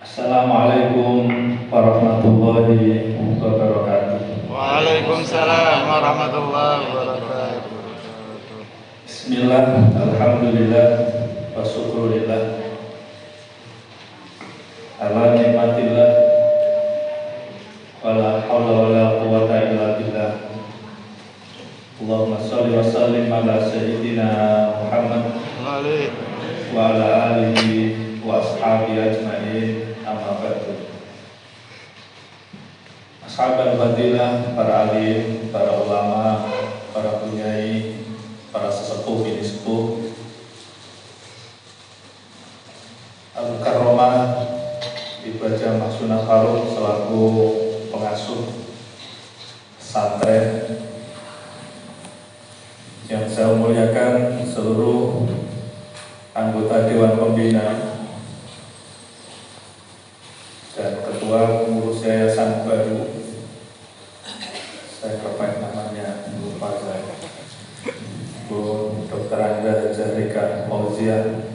Assalamualaikum warahmatullahi wabarakatuh. Waalaikumsalam warahmatullahi wabarakatuh. Bismillah, alhamdulillah, wa syukurillah, ala nikmatillah, wala hawla wala quwata illa billah. Allahumma sholli wa sallim ala sayyidina Muhammad wa ala alihi wa ashabihi ajma'in, amma ba'du. Ashabul fadilah, para alim, para ulama, para kiai, para sesepuh ini sepuh, Al-Karomah Ibu Haja Mahsunah Farouk selaku pengasuh pesantren, yang saya muliakan seluruh anggota Dewan Pembina dan ketua pengurus yayasan baru, saya terbaik namanya, lupa saya, Bu Dr. Anda Jahrika Fauziah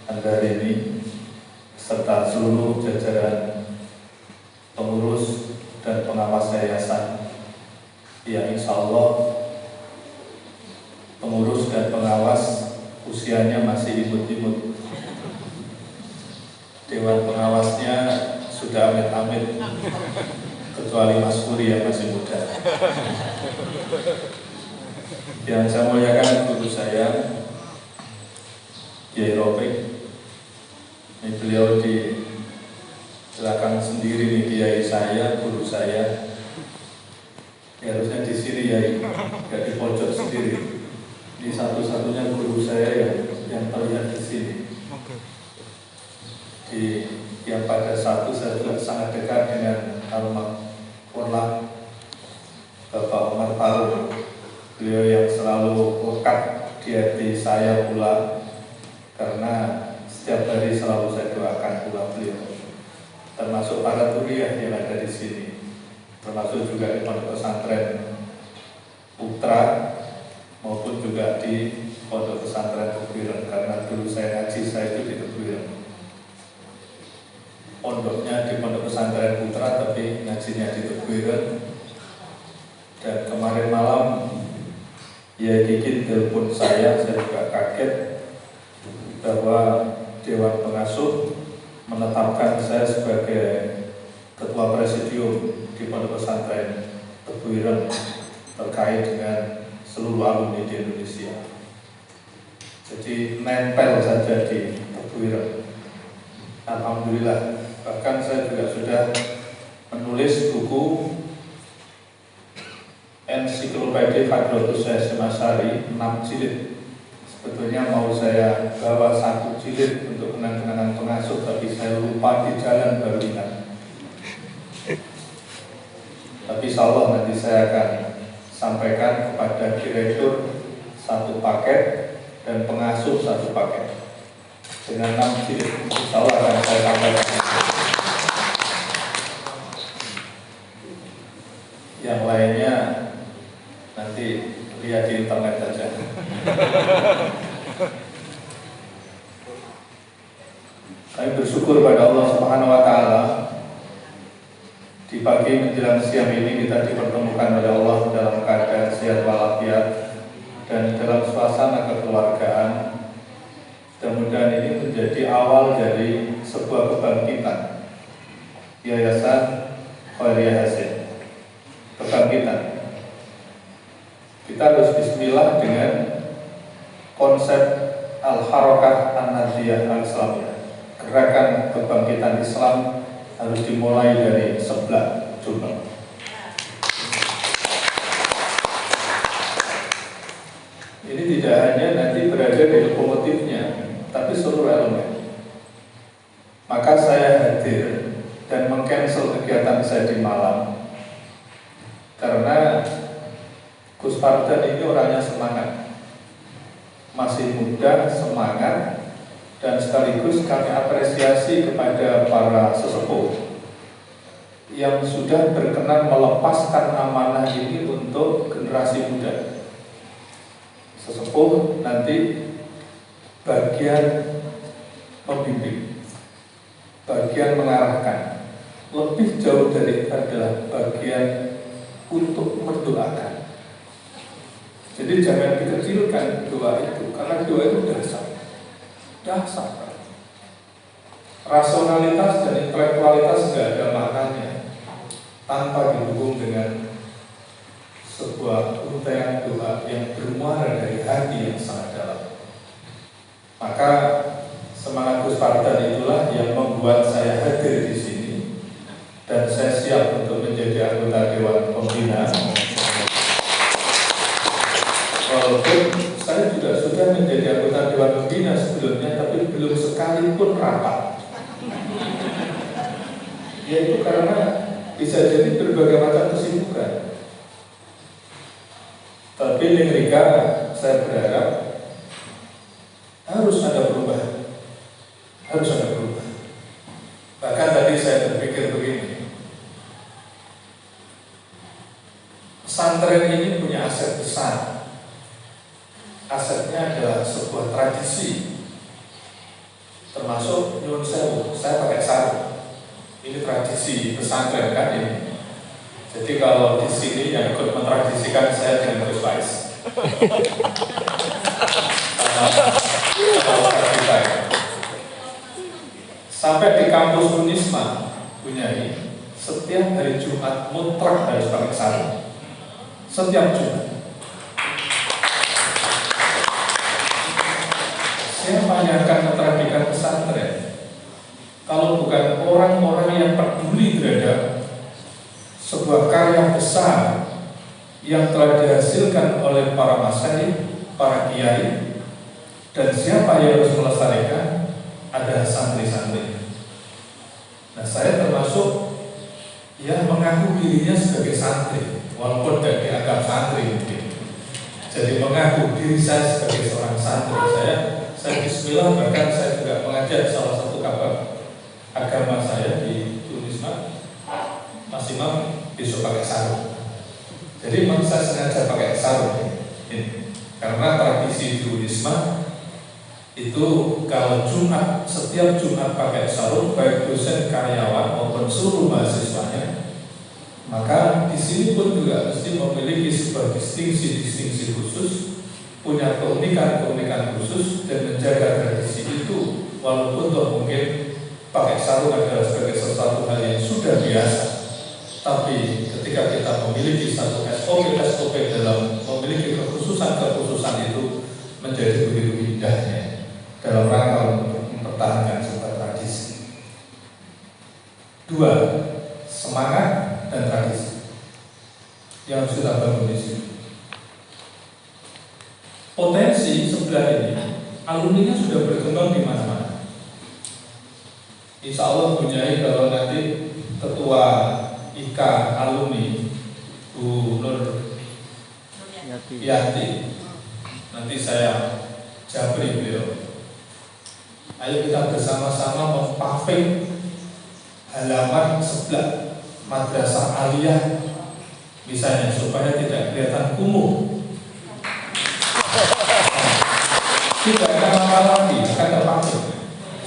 Andarini, serta seluruh jajaran pengurus dan pengawas yayasan, yang insya Allah pengurus dan pengawas usianya masih imut-imut. Dewan pengawasnya sudah amit-amit, kecuali Mas Puri yang masih muda. Yang saya muliakan guru saya, Kiai Rofik. Ini beliau di belakang sendiri nih, Kiai saya, guru saya. Ya, harusnya di sini ya, nggak di pojok sendiri. Ini satu-satunya guru saya yang terlihat di sini. Yang pada satu saya juga sangat dekat dengan almarhum Bapak Umar Faruk. Beliau yang selalu lekat di hati saya pula, karena setiap hari selalu saya doakan pula beliau. Termasuk para turiah yang ada di sini, termasuk juga di pondok pesantren Putra maupun juga di pondok pesantren Tebuireng, karena dulu saya ngaji saya itu di Tebuireng. Pondoknya di pondok pesantren Putra tapi ngajinya di Tebuireng. Dan kemarin malam ya dikit telepon saya juga kaget bahwa Dewan Pengasuh menetapkan saya sebagai ketua presidium di pondok pesantren Tebuireng terkait dengan seluruh alumni di Indonesia. Jadi nempel saja di Tebuireng. Alhamdulillah. Bahkan saya juga sudah menulis buku Ensiklopedia Hadratus Syekh Syemashari 6 jilid. Sebetulnya mau saya bawa 1 jilid untuk kenang-kenangan pengasuh, tapi saya lupa di jalan baru ingat. Tapi insya Allah nanti saya akan sampaikan kepada direktur 1 paket dan pengasuh 1 paket dengan 6 jilid. Insya Allah akan saya sampaikan. Yang lainnya nanti lihat di internet saja. Kami bersyukur pada Allah Subhanahu wa Ta'ala, di pagi menjelang siang ini kita dipertemukan oleh Allah dalam keadaan sehat walafiat dan dalam suasana kekeluargaan. Mudah-mudahan ini menjadi awal dari sebuah kebangkitan Yayasan Khairiyah Hasin. Kebangkitan. Kita harus bismillah dengan konsep Al-Harakah An-Nahdiyah Al-Islamiyah. Gerakan kebangkitan Islam harus dimulai dari sebelah Jombang. Ini tidak hanya nanti berada di lokomotifnya, tapi seluruh elemen. Maka saya hadir dan mengcancel kegiatan saya di Malang karena Gus Fardan ini orangnya semangat, masih muda, semangat, dan sekaligus kami apresiasi kepada para sesepuh yang sudah berkenan melepaskan amanah ini untuk generasi muda. Sesepuh nanti bagian membimbing, bagian mengarahkan. Lebih jauh dari itu adalah bagian untuk mendoakan. Jadi jangan dikecilkan doa itu, karena doa itu dasar. Rasionalitas dan intelektualitas tidak ada maknanya tanpa didukung dengan sebuah untaian doa yang bermuara dari hati yang sangat dalam. Maka semangat Gus Pardan itulah yang membuat saya hadir di sini, dan saya siap untuk menjadi anggota Dewan Pembina. Walaupun saya juga sudah menjadi anggota Dewan Pembina sebelumnya, tapi belum sekalipun rapat. Yaitu karena bisa jadi berbagai macam kesibukan. Tapi Rika, saya berharap harus ada perubahan. Bahkan tadi saya berpikir begini, pesantren ini punya aset besar. Asetnya adalah sebuah tradisi, termasuk nyuwun sewu, saya pakai sarung. Ini tradisi pesantren kan ini. Jadi kalau di sini yang ikut mentradisikan saya dengan Gus Faiz. Sampai di kampus Unisma punya ini, setiap hari Jumat mutlak harus pakai sarung. Setiap Jumat. Siapa yang akan mentradisikan pesantren? Kalau bukan orang-orang yang peduli terhadap sebuah karya besar yang telah dihasilkan oleh para masyayikh, para kiai, dan siapa yang harus melestarikan adalah santri-santri. Nah, saya termasuk yang mengaku dirinya sebagai santri, walaupun tidak dianggap santri mungkin. Jadi mengaku diri saya sebagai seorang santri. Saya bismillah, bahkan saya juga mengajar salah satu kabar agama saya di Unisma. Mas Imam besok pakai sarung. Jadi memang saya sengaja pakai sarung ini. Karena tradisi di Unisma itu kalau Jumat, setiap Jumat pakai sarung, baik dosen, karyawan maupun seluruh mahasiswanya. Maka di sini pun juga mesti memiliki sebuah distingsi khusus, punya keunikan khusus, dan menjaga tradisi itu. Walaupun toh mungkin pakai sarung adalah sebagai sesuatu hal yang sudah biasa, tapi ketika kita memiliki satu SOP dalam memiliki kekhususan itu menjadi begitu indahnya dalam rangka untuk mempertahankan sebuah tradisi. Dua, semangat dan tradisi yang harus kita bangun di sini. Potensi sebelah ini, alumninya sudah berkembang di mana-mana. Insya Allah punyai kalau nanti ketua IKA alumni Bu Nur Yati, nanti saya jabri beliau. Ayo kita bersama-sama mempaving halaman sebelah madrasah aliyah misalnya, supaya tidak kelihatan kumuh. Tidak akan lama lagi akan terpaving.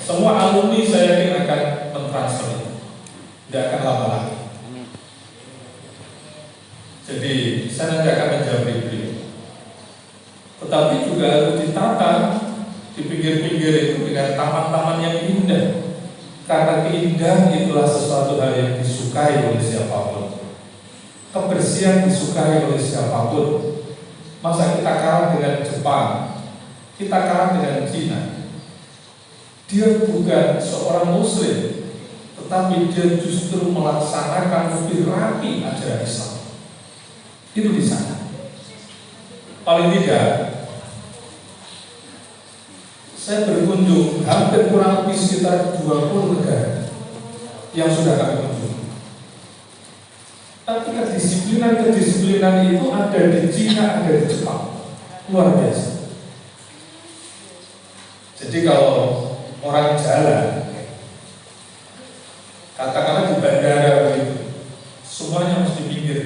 Semua alumni saya yakin akan mentransfer itu. Tidak akan lama lagi. Jadi saya nanti akan menjawab beliau. Tetapi juga harus ditata di pinggir-pinggir itu dengan taman-taman yang indah. Karena keindahan itulah sesuatu hal yang disukai oleh siapapun. Kebersihan disukai oleh siapapun. Masa kita kalah dengan Jepang, kita kalah dengan Cina. Dia bukan seorang Muslim, tetapi dia justru melaksanakan lebih rapi ajaran Islam. Itu di sana. Paling tidak, saya berkunjung hampir kurang lebih sekitar 20 negara yang sudah kami kunjungi. Tapi kedisiplinan itu ada di Cina, ada di Jepang, luar biasa. Jadi kalau orang jalan, katakanlah di bandara begitu, semuanya mesti pinggir,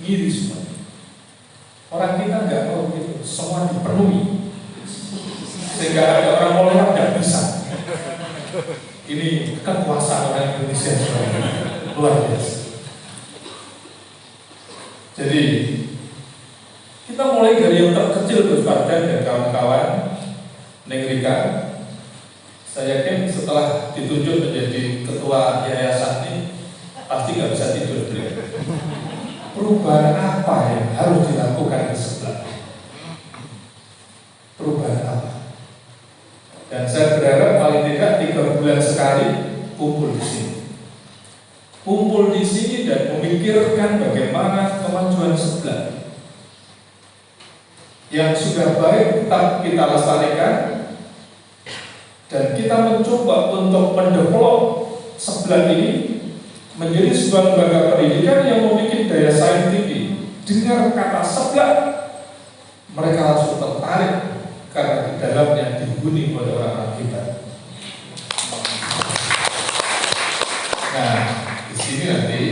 ngiri semua. Orang kita nggak mau begitu, semua dipenuhi, sehingga ada orang mau lewat nggak bisa. Ini kekuasaan orang Indonesia luar biasa. Jadi kita mulai dari yang terkecil, Gus Fardan dan kawan-kawan. Neng Rika, saya yakin setelah ditunjuk menjadi ketua yayasan ini pasti nggak bisa tidur beliau. Perubahan apa yang harus dilakukan di sebelah? Perubahan apa? Dan saya berharap paling tidak 3 bulan sekali kumpul di sini. Kumpul di sini dan memikirkan bagaimana kemajuan sebelah. Yang sudah baik tetap kita lestarikan, dan kita mencoba untuk mendevelop sebelah ini menjadi sebuah lembaga pendidikan yang memiliki daya saing tinggi. Dengar kata sebelah, mereka langsung tertarik karena di dalamnya dihuni oleh orang-orang kita. Nah, di sini nanti,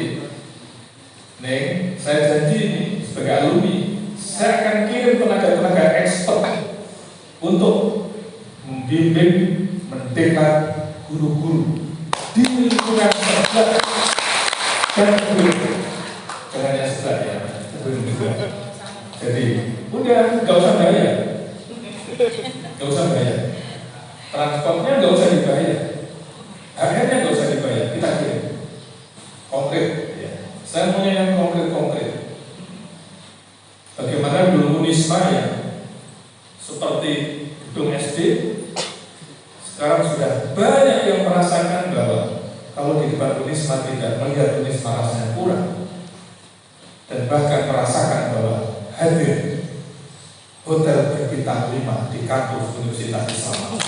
Neng, saya janji ini sebagai alumni, saya akan kirim tenaga-tenaga expert untuk membimbing, mendekat guru-guru di lingkungan sebelah dan guru. Jangan yang sebelah ya, guru juga. Jadi, udah nggak usah bayar, nggak usah bayar. Transportnya nggak usah dibayar, harganya nggak usah dibayar. Kita kirim konkret. Ya. Saya punya yang konkret. Bagaimana dulu Unisma ya, seperti gedung SD, sekarang sudah banyak yang merasakan bahwa kalau di depan Unisma tidak melihat Unisma rasanya kurang, dan bahkan merasakan bahwa hadir hotel berbintang 5 di kampus Universitas Islam.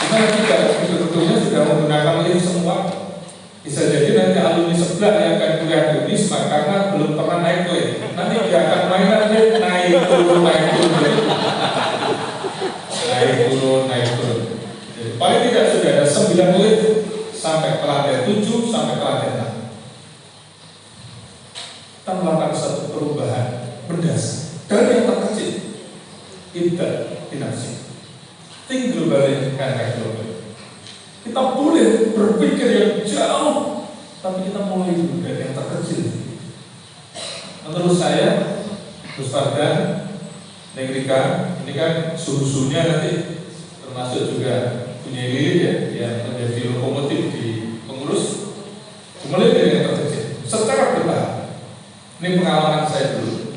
Karena tidak gedung-gedungnya sudah menggunakan lift semua. Bisa jadi nanti alumni sebelah yang akan kuliah di Unisma karena belum pernah naik lift. Nanti dia akan mainan lift, naik turun. Jadi paling tidak sudah ada 9 lift sampai ke lantai 7 sampai ke lantai 6. Kita melakukan satu perubahan mendasar dari yang terkecil. Tidak dinasti. Think globally and act globally. Kita boleh berpikir yang jauh, tapi kita mulai dulu dari yang terkecil. Menurut saya, Gus Fardan, Neng Rika, ini kan suhu-suhunya nanti termasuk juga punya Lili ya, yang menjadi lokomotif di pengurus. Mulai dari yang terkecil, secara bertahap. Ini pengalaman saya dulu.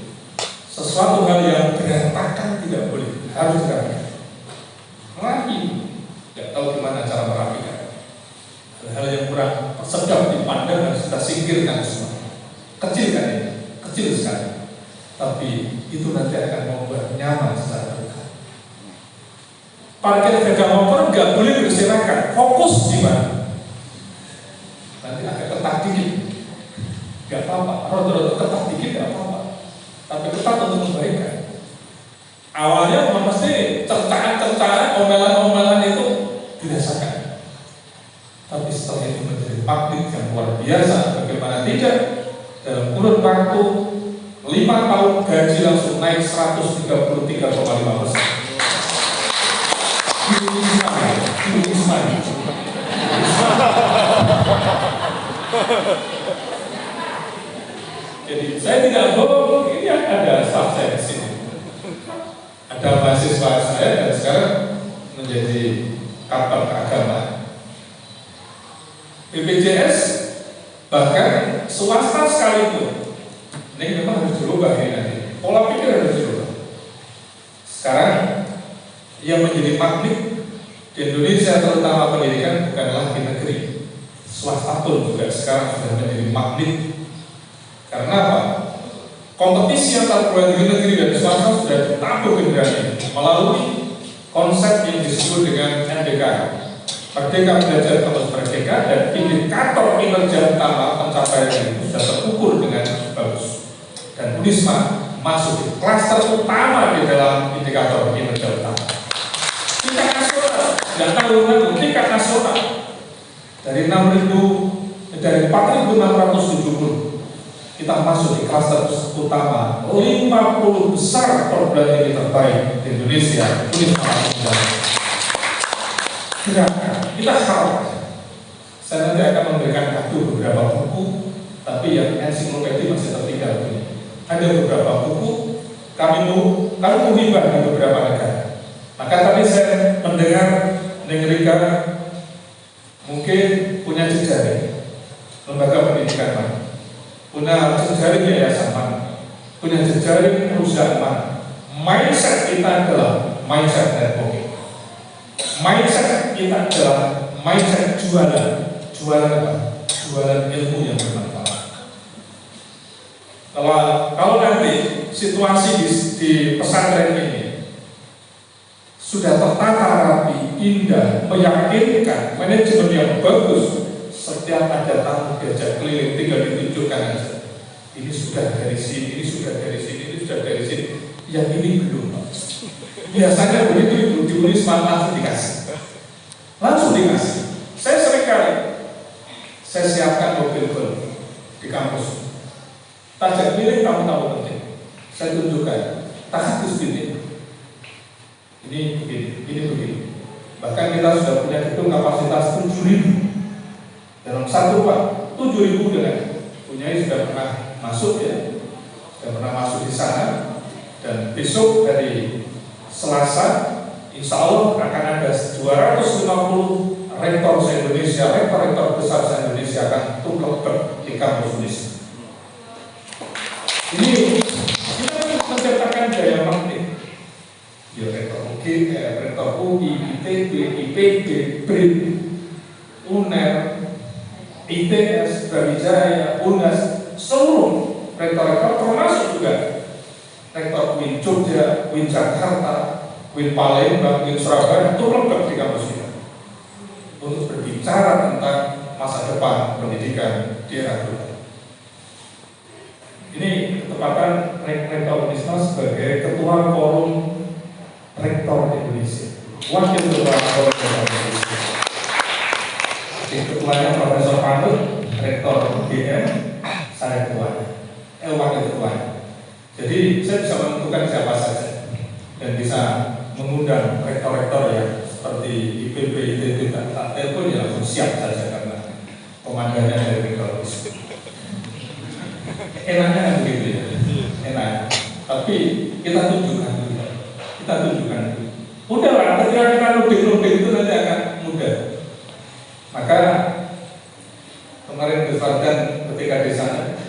Sesuatu hal yang berantakan tidak boleh, harus dirapikan. Rapi, nggak tahu gimana cara merapikan. Hal-hal yang kurang sedap dipandang harus kita singkirkan semua. Kecil kan ini, kecil sekali. Tapi itu nanti akan membuat nyaman secara dekat. Parkir sepeda motor nggak boleh berserakan, fokus di mana. Nanti agak ketat dikit, nggak apa-apa. Roda-roda ketat dikit nggak apa-apa. Tapi ketat untuk kebaikan. Awalnya pasti cercaan-cercaan, omelan-omelan itu dirasakan. Tapi setelah itu menjadi magnet yang luar biasa. Bagaimana tidak? Dalam kurun waktu 5 tahun gaji langsung naik 133,5%. Jadi saya tidak bohong, ini ada staff saya di sini. Ada mahasiswa saya dan sekarang menjadi kapal keagamaan. BPJS bahkan swasta sekalipun ini memang harus dirubah ini nanti. Pola pikir harus dirubah. Sekarang yang menjadi magnet di Indonesia terutama pendidikan bukanlah di negeri. Swasta pun juga sekarang sudah menjadi magnet. Karena apa? Kompetisi antar perguruan negeri dan swasta sudah ditabuh generasi melalui konsep yang disebut dengan MBK, Merdeka Belajar Terus Merdeka, dan indikator kinerja utama pencapaian itu sudah terukur dengan bagus. Dan Unisma masuk di klaster utama di dalam indikator kinerja utama. Tingkat nasional, tidak tahu tingkat nasional dari 4.670. Kita masuk di klaster utama 50 besar perguruan tinggi terbaik di Indonesia. gerakan. Kita harap. Saya nanti akan memberikan kartu beberapa buku, tapi yang ensiklopedia masih tertinggal ini. Ada beberapa buku kami hibah di beberapa negara. Maka tadi saya mendengar Rika mungkin punya jejaring lembaga pendidikan mana, punya jejaring yayasan mana, punya jejaring perusahaan mana. Mindset kita adalah mindset networking. Mindset kita adalah mindset jualan. Jualan apa? Jualan ilmu yang bermanfaat. Kalau nanti situasi di pesantren ini sudah tertata rapi, indah, meyakinkan, manajemen yang bagus, setiap ada tamu diajak keliling tinggal ditunjukkan aja. Ini sudah dari sini, ini sudah dari sini, ini sudah dari sini. Yang ini belum. Biasanya begitu itu ditulis langsung dikasih. Langsung dikasih. Saya seringkali saya siapkan mobil golf di kampus. Tajak pilih tamu-tamu penting. Saya tunjukkan. Tak habis ini begini, ini begini. Bahkan kita sudah punya gedung kapasitas 7.000. Dalam satu Pak, 7.000 dengan punyai sudah pernah masuk ya. Sudah pernah masuk di sana. Dan besok dari Selasa, insya Allah akan ada 250 rektor se-Indonesia, rektor besar se-Indonesia akan tumplek di kampus Indonesia. Ini kita menciptakan daya magnet. Ya rektor UI, ITB, IPB, BRIN, UNER, ITS, Brawijaya, UNAS, seluruh rektor-rektor termasuk juga rektor UIN Jogja, UIN Jakarta, UIN Palembang, UIN Surabaya itu lengkap di kampus kita untuk berbicara tentang masa depan pendidikan di era global. Ini ketepatan Rektor Unisma sebagai Ketua Forum Rektor Indonesia, Wakil Ketua Forum Rektor Indonesia. Ketuanya Profesor Panut, Rektor UGM, saya ketuanya, Wakil Ketuanya. Jadi saya bisa menentukan siapa saja dan bisa mengundang rektor-rektor yang seperti IPB, ITB, tak telepon ya langsung siap saja karena komandannya dari rektor. Enaknya kan begitu ya, enak. Tapi kita tunjukkan dulu, Udahlah, ketika kita nuding itu nanti akan mudah. Maka kemarin Besardan ketika di sana,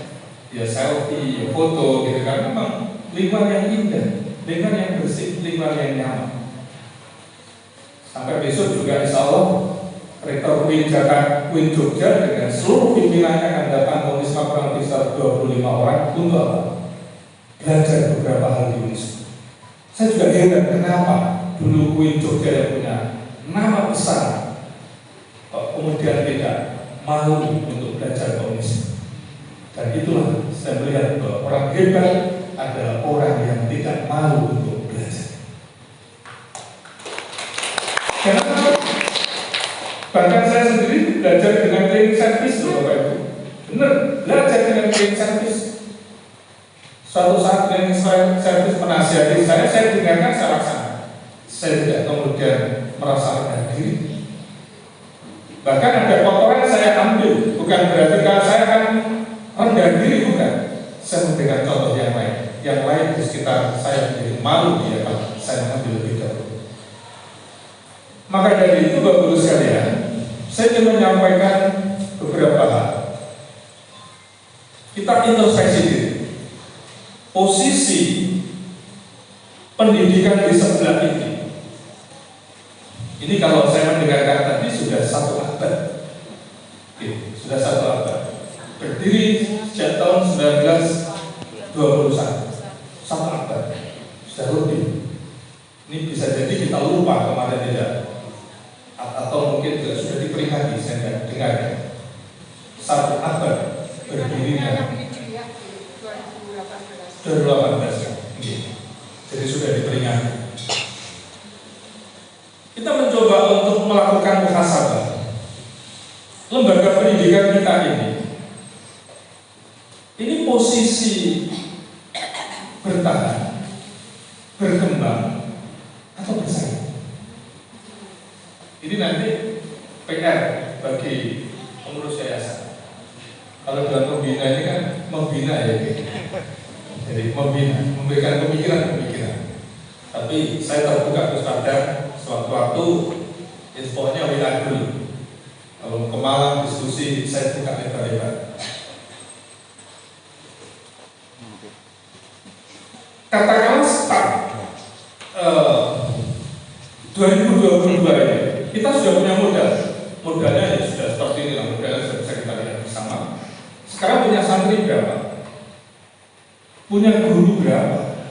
ya selfie, ya foto, gitu kan, memang lingkungan yang indah, lingkungan yang bersih, lingkungan yang nyaman. Sampai besok juga insya Allah Rektor UIN Jakarta, UIN Jogja dengan seluruh pimpinannya akan datang ke Unisma kurang lebih 25 orang untuk apa? Belajar beberapa hal di Unisma. Saya juga heran kenapa dulu UIN Jogja yang punya nama besar kemudian tidak malu untuk belajar ke Unisma. Dan itulah saya melihat bahwa orang hebat adalah orang yang tidak malu untuk belajar. Karena bahkan saya sendiri belajar dengan cleaning service loh Bapak Ibu. Benar, belajar dengan cleaning service. Suatu saat cleaning service menasihati saya dengarkan, saya laksanakan. Saya tidak kemudian merasa rendah diri. Bahkan ada kotoran saya ambil, bukan berarti kalau saya akan rendah diri, bukan. Saya memberikan contoh yang lain. Yang lain di sekitar saya menjadi malu dia kalau saya mengambil lebih dahulu. Maka dari itu Bapak Ibu sekalian, saya ingin menyampaikan beberapa hal. Kita introspeksi diri. Posisi pendidikan di sebelah ini kalau saya mendengarkan tadi sudah 1 abad. Sudah 1 abad. Berdiri sejak tahun 1921. 1 abad. Sudah lebih. Ini bisa jadi kita lupa kemarin tidak. Atau mungkin juga sudah diperingati, saya tidak dengar. 1 abad berdirinya 2018. Jadi sudah diperingati. Kita mencoba untuk melakukan muhasabah. Lembaga pendidikan kita ini posisi bertahan, berkembang, atau bersaing. Ini nanti PR bagi pengurus yayasan. Kalau dalam pembina ini kan membina ya, jadi membina, memberikan pemikiran. Tapi saya terbuka terus pada sewaktu-waktu infonya WA dulu. Kalau ke Malang diskusi saya buka lebar-lebar. Katakanlah start 2022 ini kita sudah punya modalnya ya sudah seperti ini lah, modalnya sudah bisa kita lihat bersama. Sekarang punya santri berapa? Punya guru berapa?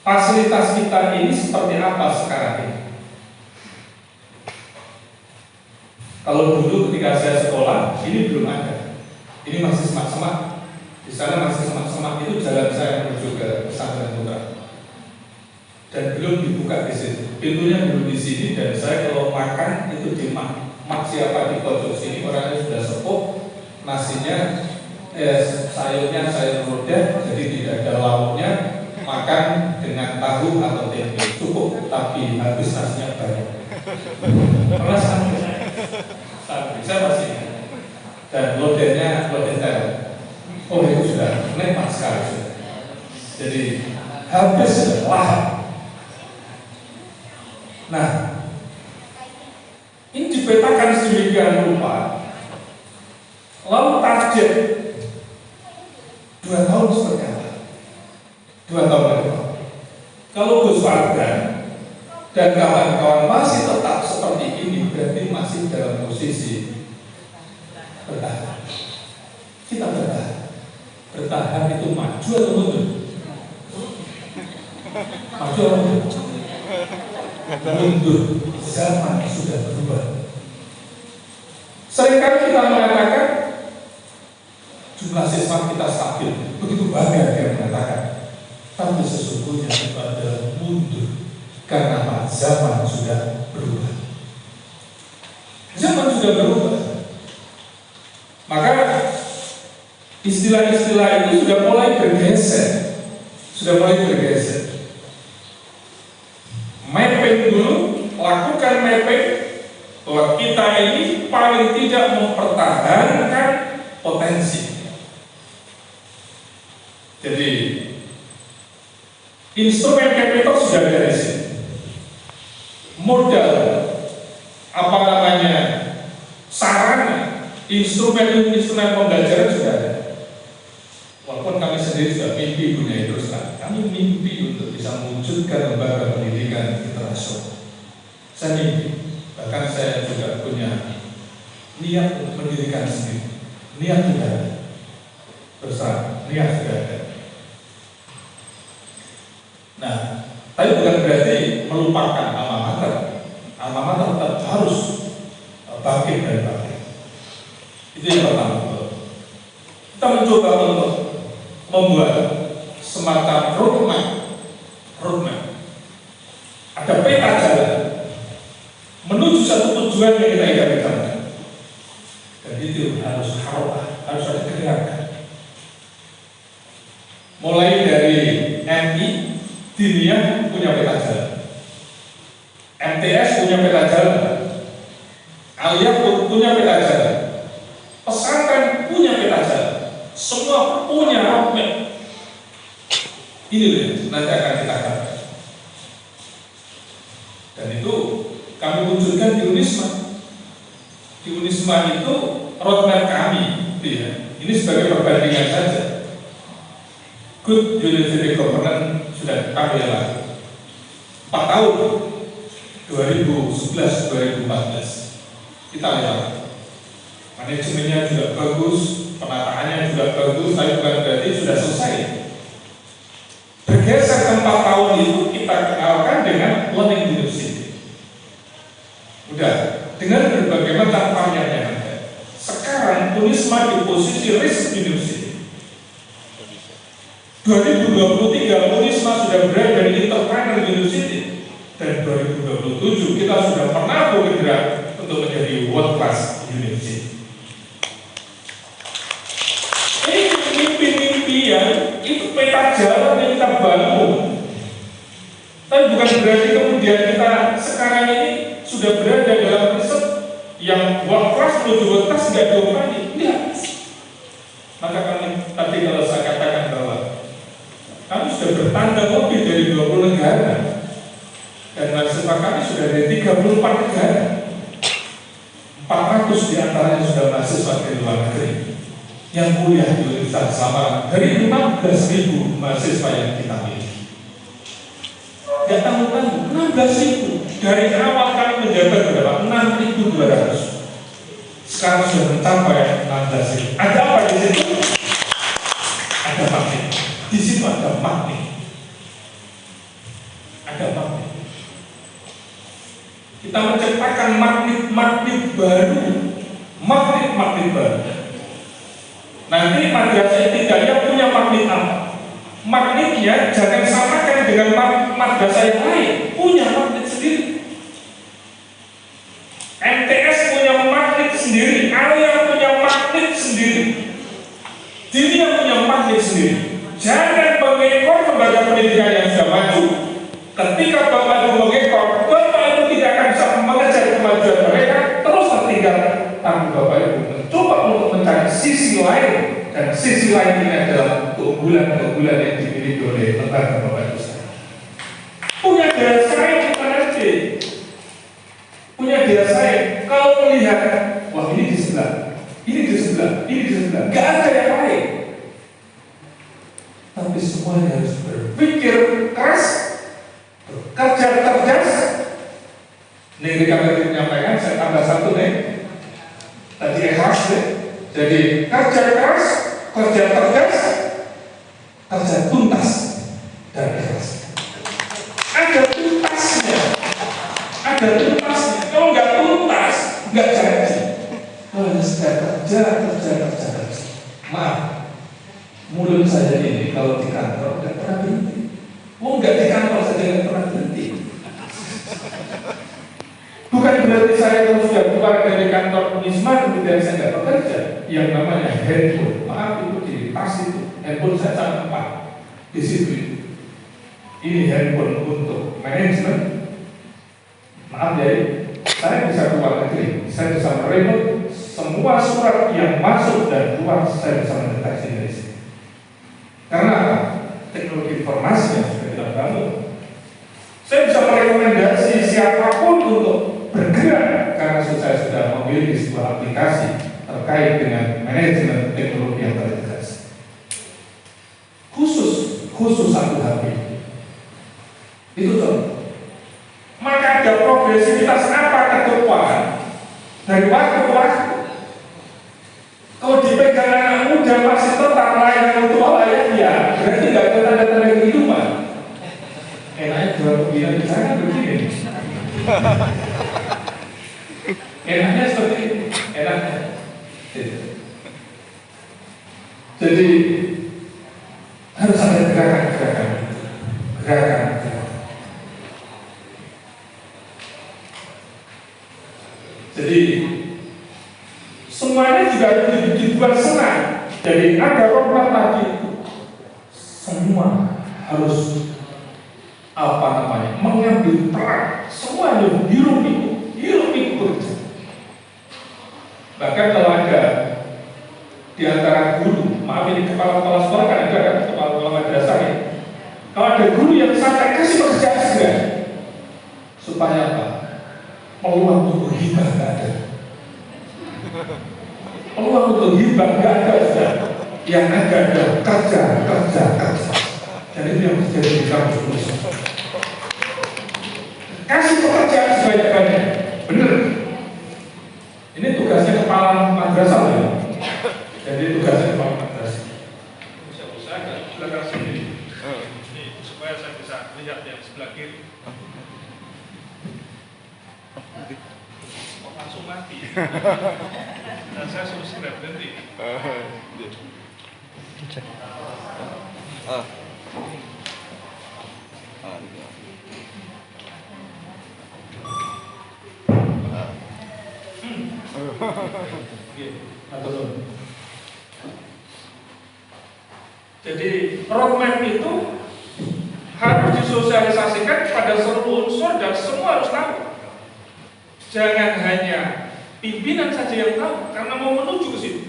Fasilitas kita ini seperti apa sekarang ini? Kalau dulu ketika saya sekolah, ini belum ada. Ini masih semak-semak. Di sana masih semak-semak, itu jalan saya menuju ke pesantren putra. Dan belum dibuka di situ. Pintunya belum di sini, dan saya kalau makan itu di mak siapa di pojok sini, orangnya sudah sepuh, nasinya sayurnya sayur roda, jadi tidak ada lauknya, makan dengan tahu atau tempe cukup, tapi habis nasinya banyak. Pernah sampai saya masih ingat. Dan lodennya loden terong. Oh itu sudah nikmat sekali sudah. Jadi habis sudah lahap. Nah, ini dipetakan sedemikian rupa. Lalu target 2 tahun seperti apa? 2 tahun ke depan. Kalau Gus Wardan dan kawan-kawan masih tetap seperti ini, berarti masih dalam posisi bertahan. Kita bertahan. Bertahan itu maju atau mundur? Maju atau mundur? Mundur. Zaman sudah berubah. Seringkali kita mengatakan jumlah siswa kita stabil. Begitu bangga dia mengatakan. Tapi sesungguhnya itu adalah mundur. Karena apa? Zaman sudah berubah. Zaman sudah berubah. Maka istilah-istilah itu sudah mulai bergeser. Mapping dulu, lakukan mapping bahwa kita ini paling tidak mempertahankan potensi. Jadi instrumen capital sudah ada di sini. Modal sarana, instrumen pembelajaran sudah ada. Walaupun kami sendiri sudah mimpi dunia itu sekarang, kami mimpi untuk bisa mewujudkan lembaga pendidikan internasional. Saya mimpi, bahkan saya juga punya niat untuk pendidikan sendiri. Niat sudah ada, besar, niat sudah ada. Nah, tapi bukan berarti melupakan alma mater. Alma mater tetap harus bangkit dari bangkit. Itu yang pertama. Kita mencoba untuk membuat semacam roadmap. Ada peta jalan menuju satu tujuan yang kita idam-idamkan. Dan itu harus harus ada gerakan. Mulai dari MI, Diniyah punya peta jalan, MTS punya peta jalan, Aliyah punya peta jalan, pesantren punya peta jalan, semua punya roadmap. Ini nanti akan kita katakan. Dan itu kami wujudkan di Unisma. Di Unisma itu roadmap kami, ya. Ini sebagai perbandingan saja. Good University Governance sudah kami jalan 4 tahun, 2011-2014 kita lihat manajemennya juga bagus, penataannya juga bagus, tapi bukan berarti sudah selesai. Bergeser ke 4 tahun itu kita kenalkan dengan Learning University. Udah, dengan berbagai macam varian yang ada. Sekarang Unisma di posisi Research University. 2023 Unisma sudah berada di Entrepreneur University, dan 2027 kita sudah pernah bergerak untuk menjadi World Class University. Ini mimpi-mimpi yang itu peta jalan yang kita bangun. Tapi bukan berarti kemudian kita sekarang ini sudah berada dalam produktivitas nggak dioperasi, enggak. Maka kami tadi kalau saya katakan bahwa kami sudah bertanda lebih dari 20 negara dan mahasiswa kami sudah dari 34 negara. 400 diantaranya sudah mahasiswa dari luar negeri yang kuliah di Universitas selama dari 16.000 mahasiswa yang kita miliki. Gak tanggung-tanggung, 16.000. Dari awal kami menjabat berapa? 6.200. Sekarang sudah mencapai 16.000. Ada apa di situ? Ada magnet. Di situ ada magnet. Ada magnet. Kita menciptakan magnet-magnet baru. Magnet-magnet baru. Nanti madrasah tidaknya punya magnet apa? Magnetnya jangan samakan dengan madrasah yang lain. Punya magnet sendiri. MTS punya magnet sendiri. Alia punya magnet sendiri. Dunia punya magnet sendiri. Jangan mengekor lembaga pendidikan yang sudah maju. Ketika Bapak itu mengekor, Bapak itu tidak akan bisa mengejar kemajuan mereka. Terus tertinggal. Tapi Bapak itu mencoba untuk mencari sisi lain. Dan sisi lain ini adalah keunggulan-keunggulan yang dimiliki oleh lembaga Bapak itu sendiri. Punya daya saing kita nanti. Punya daya saing. Kalau melihat, wah ini di sebelah, ini di sebelah, ini di sebelah, nggak ada yang lain. Tapi semuanya harus berpikir keras, bekerja cerdas. Ini kami menyampaikan, saya tambah satu nih. Tadi ikhlas deh. Jadi kerja keras, kerja cerdas, kerja tuntas dan ikhlas. Ada tuntasnya, ada tuntasnya. Kalau nggak tuntas, nggak jadi. Kalau hanya sekedar kerja. Maaf, mulut saya ini kalau di kantor nggak pernah berhenti. Oh, nggak di kantor saja nggak pernah berhenti. Bukan berarti saya kalau sudah keluar dari kantor Unisma kemudian saya nggak bekerja. Yang namanya handphone, maaf itu di tas itu, handphone saya sangat tepat di situ. Ini handphone untuk manajemen. Maaf ya, saya bisa keluar negeri, saya bisa meremote semua surat yang masuk dan keluar, saya bisa mendeteksi dari sini. Karena teknologi informasi yang sudah kita bangun, saya bisa merekomendasi siapapun untuk bergerak karena saya sudah memiliki sebuah aplikasi terkait dengan manajemen teknologi yang terintegrasi. Khusus satu HP. Itu contoh. Maka ada progresivitas apa ke depan dari waktu ke waktu. Kalau dipegang anak muda masih tetap layanan tua layaknya, berarti nggak ada tanda-tanda kehidupan. Enaknya jual pilihan di sana begini. Enaknya seperti ini, enaknya. Jadi harus ada gerakan. Jadi semuanya juga dibuat senang. Jadi ada program tadi, semua harus mengambil peran. Semua harus hirup itu bekerja. Bahkan kalau ada di antara guru, maaf ini kepala sekolah kan ada kan, kepala madrasah ya. Kalau ada guru yang santai, kasih pekerjaan segera. Supaya apa? Peluang untuk hibah nggak ada. Peluang untuk hibah nggak ada sudah. Yang ada kerja. Dan itu yang terjadi di kampus Unisma. Kasih pekerjaan sebanyak-banyak. Benar. Ini tugasnya kepala madrasah ya. Jadi tugasnya kepala madrasah. Saya agak belakang sini. Ini supaya saya bisa lihat yang sebelah kiri. Kok langsung mati. Dan saya suruh segera berhenti. Jadi roadmap itu harus disosialisasikan kepada seluruh unsur dan semua harus tahu. Jangan hanya Pimpinan saja yang tahu, karena mau menuju ke situ.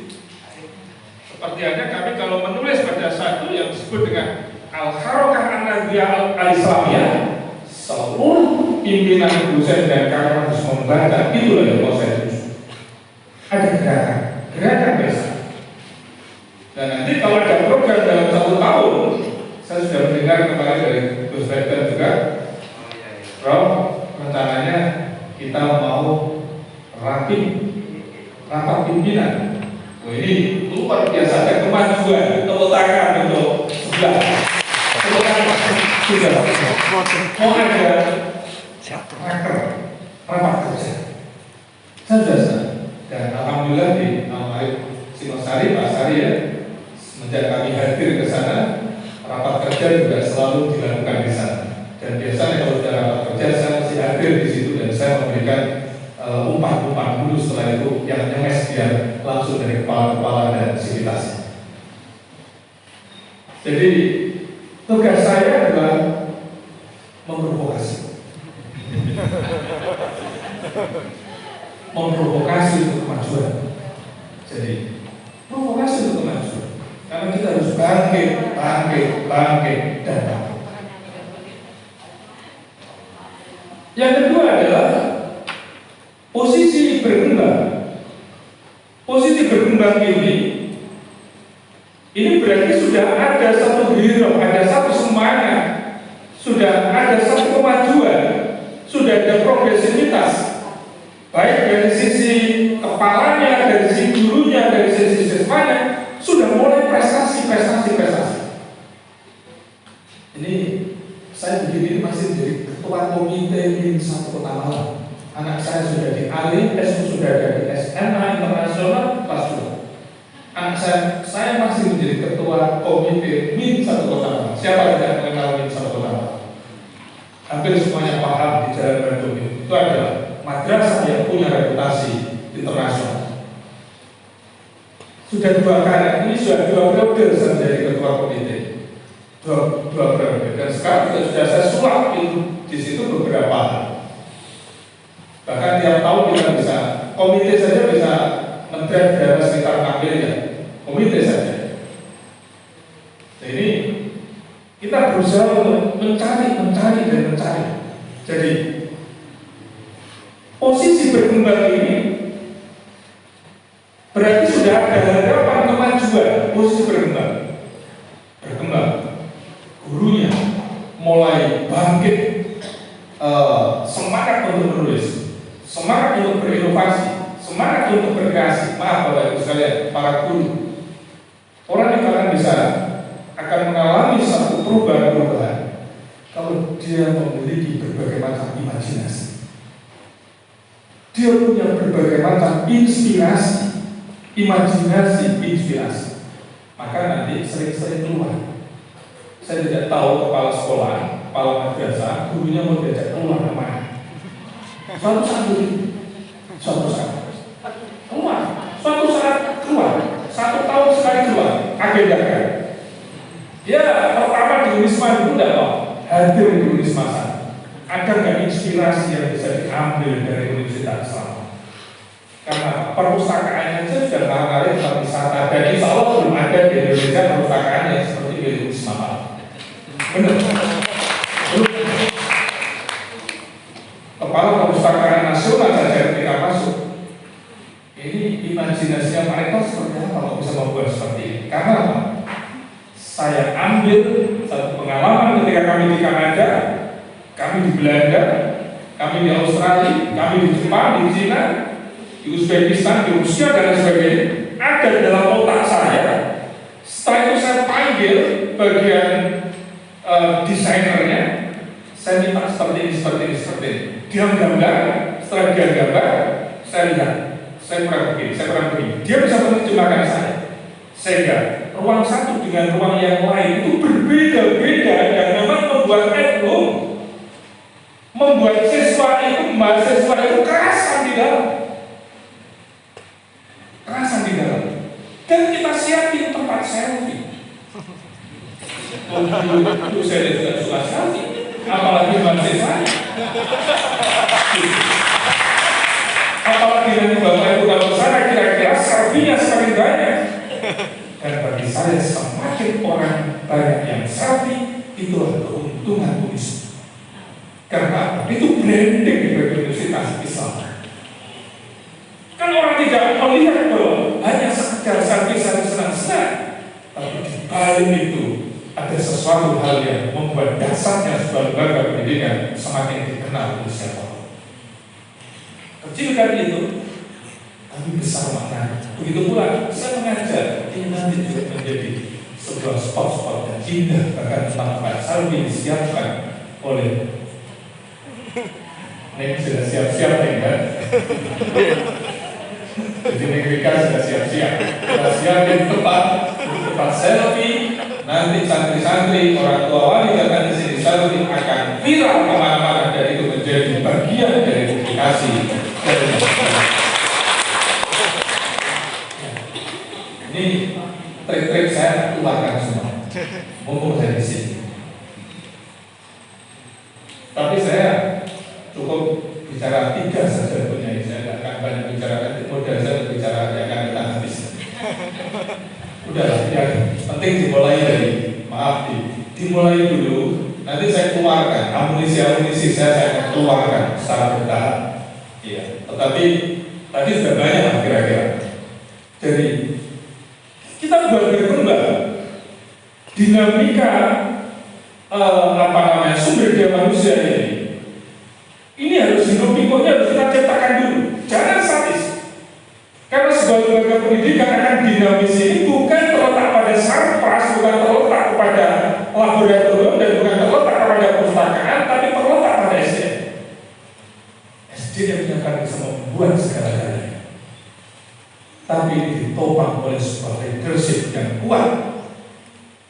Seperti halnya kami kalau menulis pada satu yang disebut dengan Al-Harakah An-Nahdiyah Al-Islamiyah, seluruh pimpinan dosen dan karyawan harus membaca, itulah yang mau saya tuju. Ada gerakan desa. Dan nanti kalau ada program dalam 1 tahun, saya sudah mendengar kemarin dari Gus Rektor juga, Prof, rencananya kita mau rapat pimpinan. Oh, ini luar biasa, ada kemajuan, tepuk tangan untuk sebelah. Tepuk tangan sudah. Mau ada rapat kerja. Saja. Dan alhamdulillah di Almarhum Singosari, Pak Sari ya, semenjak kami hadir ke sana, rapat kerja juga selalu dilakukan di sana. Dan biasanya kalau sudah rapat kerja, saya masih hadir di situ dan saya memberikan umpan-umpan dulu, setelah itu yang nyemes biar langsung dari kepala-kepala dan sivitasnya. Jadi tugas saya adalah memprovokasi. Memprovokasi untuk kemajuan. Jadi provokasi untuk kemajuan. Karena kita harus bangkit dan bangkit. Yang kedua adalah posisi berkembang. Posisi berkembang ini berarti sudah ada satu hero, ada satu semangat, sudah ada satu kemajuan, sudah ada progresivitas, baik dari sisi kepalanya, dari sisi gurunya, dari sisi siswanya, sudah mulai prestasi. Ini saya begini masih jadi ketua komite MIN 1 Kota Malang. Anak saya sudah di ALI, sudah ada di SMA Internasional kelas 2. Anak saya masih menjadi ketua komite MIN 1 Kota Malang. Siapa yang tidak mengenal MIN 1 Kota Malang? Hampir semuanya paham di Jalan Bandung. Itu adalah madrasah yang punya reputasi internasional. Sudah 2 kali, ini sudah 2 periode saya menjadi ketua komite. 2 periode. Dan sekarang sudah saya sulap itu di situ beberapa hal. Bahkan tiap tahun kita bisa, komite saja bisa men-drive dana sekitar 6 miliar. Komite saja. Jadi kita berusaha untuk mencari. Jadi posisi berkembang ini berarti sudah ada harapan kemajuan. Posisi berkembang. Gurunya mulai bangkit, semangat untuk menulis, semangat untuk berinovasi, semangat untuk berkreasi. Maaf Bapak Ibu sekalian, para guru, orang yang akan mengalami satu perubahan kalau dia memiliki berbagai macam imajinasi. Dia punya berbagai macam inspirasi, inspirasi. Maka nanti sering-sering keluar. Saya tidak tahu kepala sekolah, kepala madrasah, gurunya mau diajak keluar kemana. Suatu saat keluar, 1 tahun sekali keluar, agendakan. Ya, pertama di Unisma itu tidak mau hadir di Unisma sana. Ada nggak inspirasi yang bisa diambil dari Universitas Islam? Karena perpustakaannya saja sudah barangkali tempat wisata, dan insya Allah belum ada di Indonesia perpustakaan yang seperti di Unisma. Benar. Kepala Perpustakaan Nasional saja ketika masuk, ini imajinasinya Pak Rektor seperti apa kalau bisa membuat seperti ini? Karena apa? Saya ambil satu pengalaman ketika kami di Kanada, kami di Belanda, kami di Australia, kami di Jepang, di China, di Uzbekistan, di Rusia dan sebagainya. Ada dalam otak saya. Setelah itu saya panggil bagian desainernya, saya minta seperti ini. Dia menggambar, setelah dia gambar, saya lihat, saya kurang begini. Dia bisa menerjemahkan saya. Sehingga ruang satu dengan ruang yang lain itu berbeda-beda dan memang membuat mahasiswa itu kerasan di dalam. Dan kita siapin tempat selfie. Itu saya juga suka selfie, apalagi mahasiswa. Apalagi nanti Bapak saya semakin orang banyak yang selfie, itulah keuntungan tulis. Karena itu branding di Universitas Islam. Kan orang tidak melihat bahwa hanya sekedar selfie senang-senang, tapi di balik itu ada sesuatu hal yang membuat dasarnya sebuah lembaga pendidikan semakin dikenal oleh siapa. Kecil kan itu, tapi besar maknanya. Begitu pula saya mengajar, ini nanti juga menjadi sebuah spot-spot yang indah, bahkan tempat selfie disiapkan oleh ini sudah siap-siap nih kan? Jadi negeri sudah siap-siap. Kita siapin tempat selfie. Nanti santri-santri, orang tua wali datang di sini selfie akan viral kemana-mana, dan itu menjadi bagian dari publikasi. Ini trik-trik saya keluarkan semua. Mumpung saya di sini. Tapi saya cukup bicara 3 saja punya, saya tidak akan banyak bicara, modal saya bicara yang akan kita habis. Udahlah, yang penting dimulai dari, dimulai dulu. Nanti saya keluarkan amunisi saya keluarkan secara bertahap. Iya. Tetapi tadi sudah banyak kira-kira. Jadi kita berkembang dinamika sumber daya manusia ini harus hidup pikirnya, harus kita ciptakan dulu. Jangan statis. Karena sebuah lembaga pendidikan akan dinamis ini bukan terletak pada sarpas, bukan terletak pada laboratorium, dan bukan terletak pada perpustakaan, tapi terletak pada SDM. SDM yang akan bisa membuat segala-galanya. Tapi ini ditopang oleh sebuah leadership yang kuat.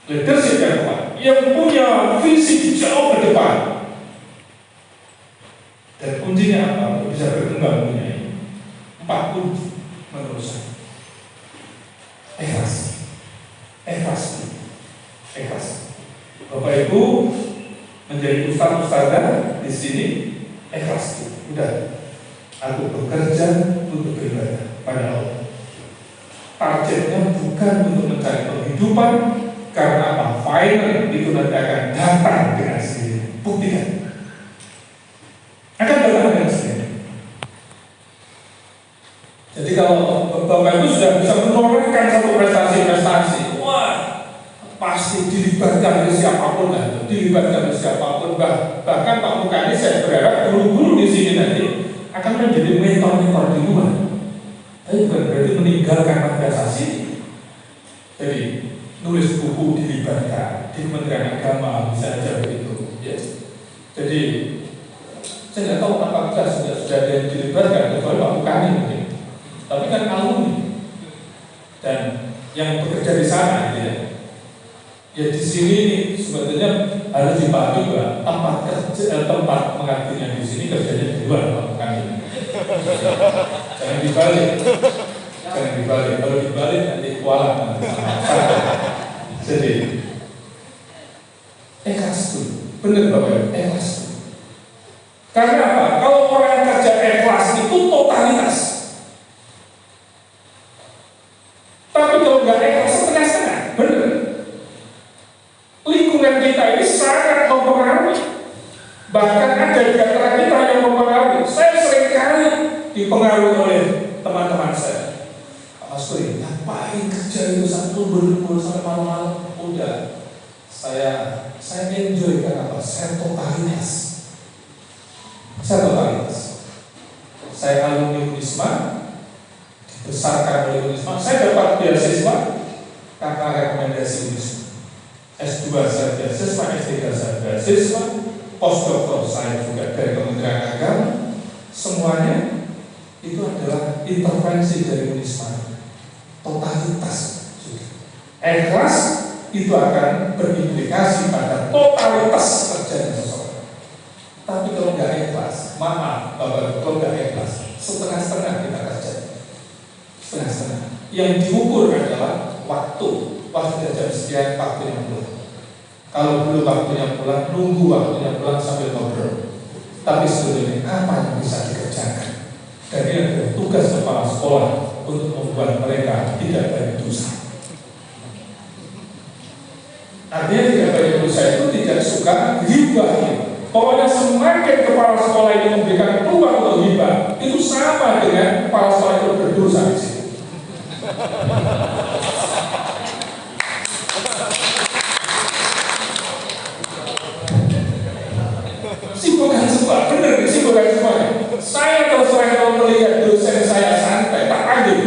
Leadership yang kuat, yang punya visi jauh ke depan. Dan kuncinya apa? Untuk bisa berkembang punya ini 4 kunci menurut saya. Ikhlas. Bapak Ibu menjadi ustaz-ustazah di sini, ikhlas. Udah, aku bekerja untuk beribadah pada Allah. Targetnya bukan untuk mencari penghidupan, karena apa? Final itu nanti akan datang dengan sendiri. Buktikan. Akan datang dengan sendiri. Jadi kalau Bapak Ibu sudah bisa menorehkan satu prestasi, wah, pasti dilibatkan oleh siapapun lah, bahkan Pak Mukani saya berharap guru-guru di sini nanti akan menjadi mentor-mentor di luar. Tapi bukan berarti meninggalkan madrasah ini. Jadi nulis buku dilibatkan di Kementerian Agama bisa aja begitu. Ya. Jadi saya tidak tahu apakah sudah ada yang dilibatkan, kecuali Pak Mukani mungkin. Tapi kan alumni dan yang bekerja di sana, ya di sini sebetulnya harus dipahami bahwa tempat mengabdinya di sini, kerjanya di luar Pak Mukani. Jangan dibalik. Kalau dibalik nanti kualat. Jadi ikhlas dulu. Benar Bapak, ikhlas dulu. Karena apa? Kalau orang kerja ikhlas itu totalitas. Tapi kalau nggak ikhlas setengah-setengah, benar. Lingkungan kita ini sangat mempengaruhi. Bahkan ada di antara kita yang mempengaruhi. Saya seringkali dipengaruhi oleh teman-teman saya. Pak Astri, ngapain kerja itu sampai lembur sampai malam-malam? Udah, saya enjoy karena apa? Saya totalitas. Saya alumni Unisma, dibesarkan oleh Unisma. Saya dapat beasiswa karena rekomendasi Unisma. S2 saya beasiswa, S3 saya beasiswa, postdoktor saya juga dari Kementerian Agama. Semuanya itu adalah intervensi dari Unisma. Totalitas. Ikhlas itu akan berimplikasi pada totalitas kerja seseorang. Tapi kalau nggak ikhlas, maaf Bapak, kalau nggak ikhlas, setengah-setengah kita kerja. Setengah-setengah. Yang diukur adalah waktu jam sekian waktunya pulang. Kalau belum waktunya pulang, nunggu waktunya pulang sambil ngobrol. Tapi sebetulnya apa yang bisa dikerjakan? Dan ini adalah tugas kepala sekolah untuk membuat mereka tidak banyak dosa. Artinya tidak banyak dosa itu tidak suka hibah. Pokoknya semakin kepala sekolah ini memberikan peluang untuk hibah, itu sama dengan kepala sekolah itu berdosa di situ. Bukan semua, benar sih bukan semuanya. Saya terus terang kalau melihat dosen saya santai, tak panggil,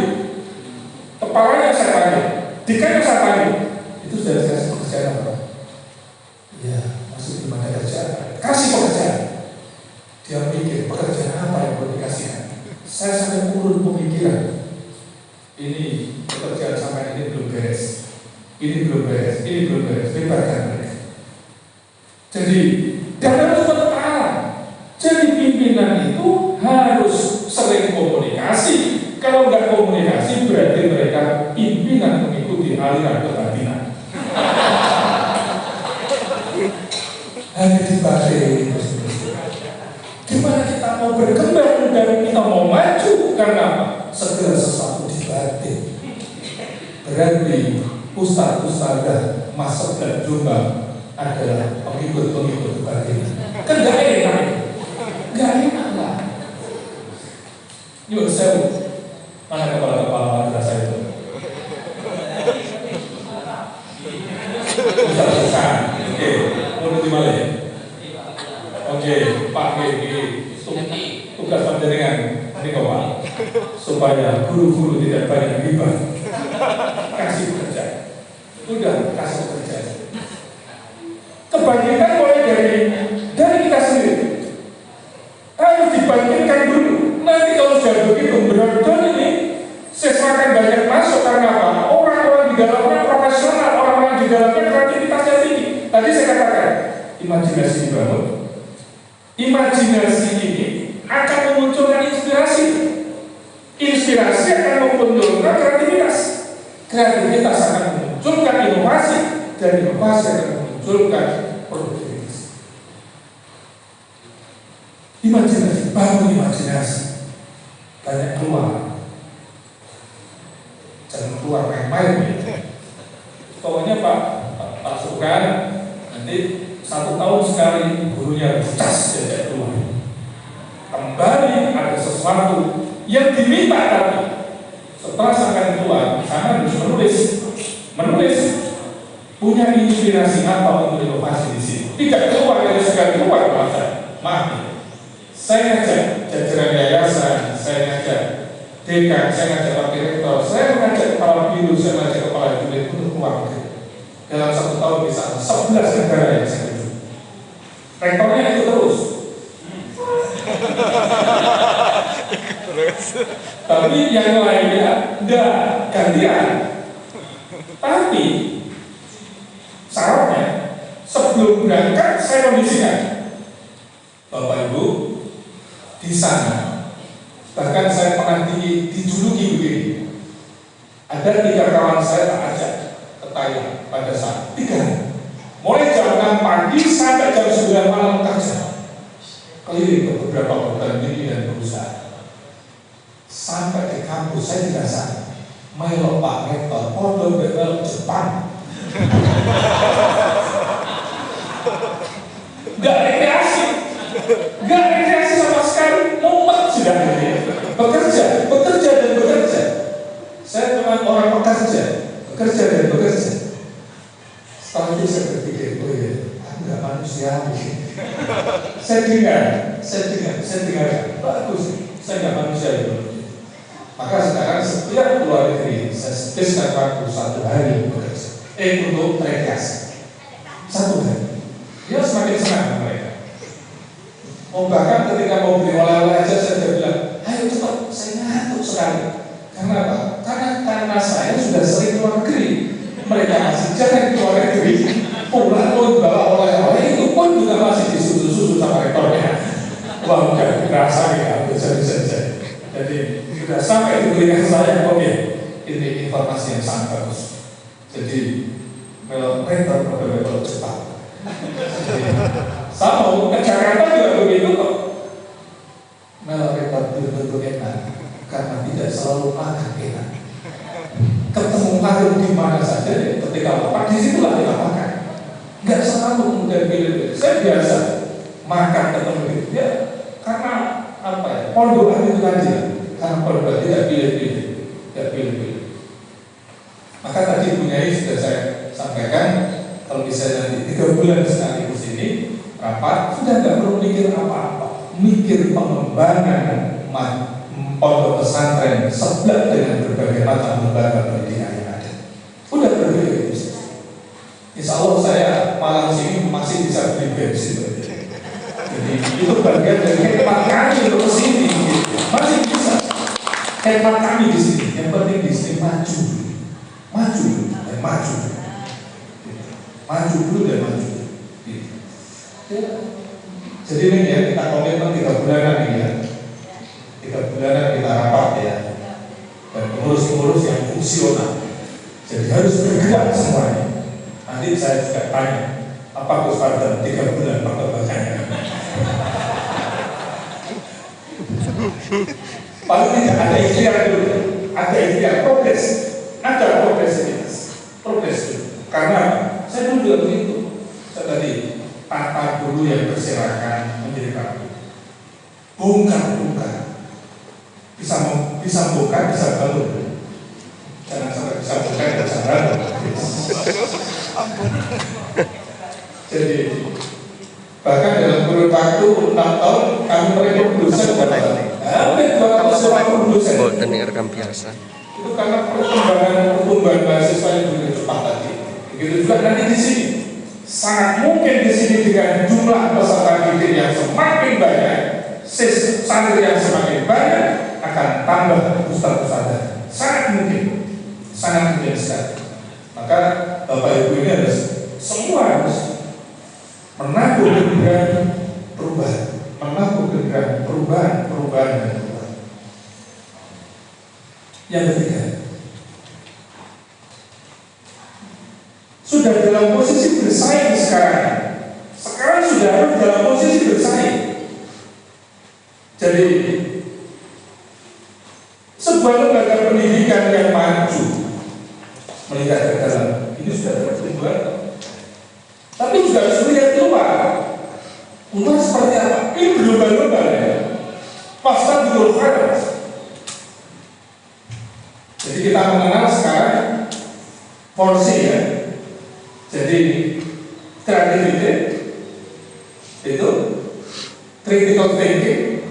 kepalanya saya panggil, dikanya saya panggil, itu sudah saya kasih pekerjaan apa? Ya, maksud gimana kerjaan? Kasih pekerjaan. Dia mikir pekerjaan apa yang boleh dikasihkan. Saya sampai urut pemikiran. Ini pekerjaan sampai ini belum beres, ini belum beres, ini belum beres. Bebaskan mereka. Jadi jangan lupa. Jadi pimpinan itu harus sering komunikasi. Kalau nggak komunikasi berarti mereka pimpinan mengikuti aliran kebatinan. Hanya dibatin. Gimana kita mau berkembang dan kita mau maju? Karena segala sesuatu dibatin. Berarti ustaz-ustazah masuk dan jumlah adalah pengikut-pengikut kebatinan. Kan nggak enak. Gak enak lah. Yuk sewu. Mana kepala madrasah itu? Ustaz. Oke, mau dimana ya? Oke, Pak tugas panjenengan ini kok Pak, supaya guru-guru tidak banyak hibah. Kasih pekerjaan. Udah kasih pekerjaan. Kebanyakan mulai dari kita sendiri. Harus dibandingkan dulu. Nanti kalau sudah begitu benar-benar ini siswa akan banyak masuk karena apa? Orang-orang di dalamnya profesional, orang-orang di dalamnya kreativitasnya tinggi. Tadi saya katakan, imajinasi dibangun. Imajinasi ini akan memunculkan inspirasi. Inspirasi akan memunculkan kreativitas. Kreativitas akan memunculkan inovasi dan inovasi akan memunculkan produktivitas. Imajinasi, bangun imajinasi. Banyak keluar. Jangan keluar main-main. Pokoknya Pak Sukan nanti 1 tahun sekali gurunya cas diajak keluar. Kembali ada sesuatu yang diminta tadi. Setelah sampai keluar, sana harus menulis punya inspirasi apa untuk inovasi di sini. Tidak keluar dari sekali keluar maaf. Saya ngajak jajaran yayasan, saya ngajak dekan, saya ngajak wakil rektor, saya mengajak kepala biru, saya mengajak kepala unit untuk keluar negeri. Dalam 1 tahun bisa 11 negara yang saya tuju. Rektornya itu terus. Tapi yang lainnya enggak gantian. Tapi syaratnya sebelum berangkat saya kondisikan, Bapak Ibu, di sana bahkan saya pernah dijuluki begini. Ada 3 kawan saya tak ajak ke Thailand pada saat 3 mulai jam 6 pagi sampai jam 9 malam kerja keliling ke beberapa hotel mini dan perusahaan. Sampai di kampus saya tidak sadar melo Pak Rektor podo bebel Jepang. Gak rekreasi sama sekali, mumet sudah ini. Bekerja dan bekerja. Saya memang orang bekerja dan bekerja. Setelah itu saya berpikir, oh ya, aku gak manusiawi. Saya dengar, bagus, saya gak manusiawi. Maka sekarang setiap keluar negeri, saya spesikan waktu 1 hari bekerja. Untuk rekreasi 1 hari. Dia semakin senang mereka. Bahkan ketika mau beli oleh-oleh aja saya sudah bilang, ayo cepat, saya ngantuk sekali. Karena apa? Karena saya sudah sering keluar negeri. Mereka masih jarang keluar negeri. Pulang pun bawa oleh-oleh itu pun juga masih disusu-susu sama rektornya. Wah, udah dirasa ya, bisa. Jadi sudah sampai di telinga saya, oke, ini informasi yang sangat bagus. Jadi rektor betul-betul cepat. Sama ke Jakarta juga begitu kok. Rektor betul-betul enak karena tidak selalu makan enak. Ketemu warung di mana saja, ketika lapar di situlah kita makan. nggak selalu kemudian pilih-pilih. Saya biasa makan ketemu gitu ya, karena apa ya? Pondokan itu tadi, karena pondokan tidak pilih-pilih, tidak pilih-pilih. Maka tadi punya sudah saya sampaikan, kalau misalnya nanti 3 bulan sekali ke sini rapat, sudah tidak perlu mikir apa-apa, mikir pengembangan pondok pesantren sebelah dengan berbagai macam lembaga pendidikan yang ada. Udah berbeda. Insya Allah saya malam sini masih bisa beli bensin. Jadi itu bagian dari hemat kami untuk kesini. Masih bisa. Hemat kami di sini. Yang penting di sini maju, maju dan maju, maju dulu dan maju. Ya. Jadi ini ya kita komitmen 3 bulanan ini ya. 3 bulanan kita rapat ya. Dan pengurus-pengurus yang fungsional. Jadi harus bergerak semuanya. Nanti saya juga tanya, apa Gus Fardhan 3 bulan perkembangannya? Paling tidak ada ikhtiar dulu, ada ikhtiar progres, ada progresivitas, progres dulu. Karena saya dulu juga begitu. Saya tadi tata dulu yang berserakan menjadi rapi, bongkar, bisa bongkar, bisa bangun. Jangan sampai bisa bongkar, bisa bangun. Jadi bahkan dalam kurun waktu 6 tahun kami merekrut dosen hampir 250 dosen. Teknik rekam biasa. Itu karena pertumbuhan mahasiswa yang begitu cepat tadi. Begitu juga nanti di sini. Sangat mungkin di sini dengan jumlah peserta didik yang semakin banyak, santri yang semakin banyak akan tambah ustaz-ustazah. Sangat mungkin sekali. Maka Bapak Ibu ini harus semua harus menabuh gerakan perubahan, menabuh gerakan perubahan dan perubahan. Yang ketiga, sudah dalam posisi bersaing sekarang sudah harus dalam posisi bersaing. Jadi sebuah lembaga pendidikan yang maju melihat ke dalam ini sudah pertumbuhan, tapi juga harus melihat keluar seperti apa. Ini global ya, pasca global. Jadi kita mengenal sekarang porsi ya. Jadi kreativiti itu critical thinking.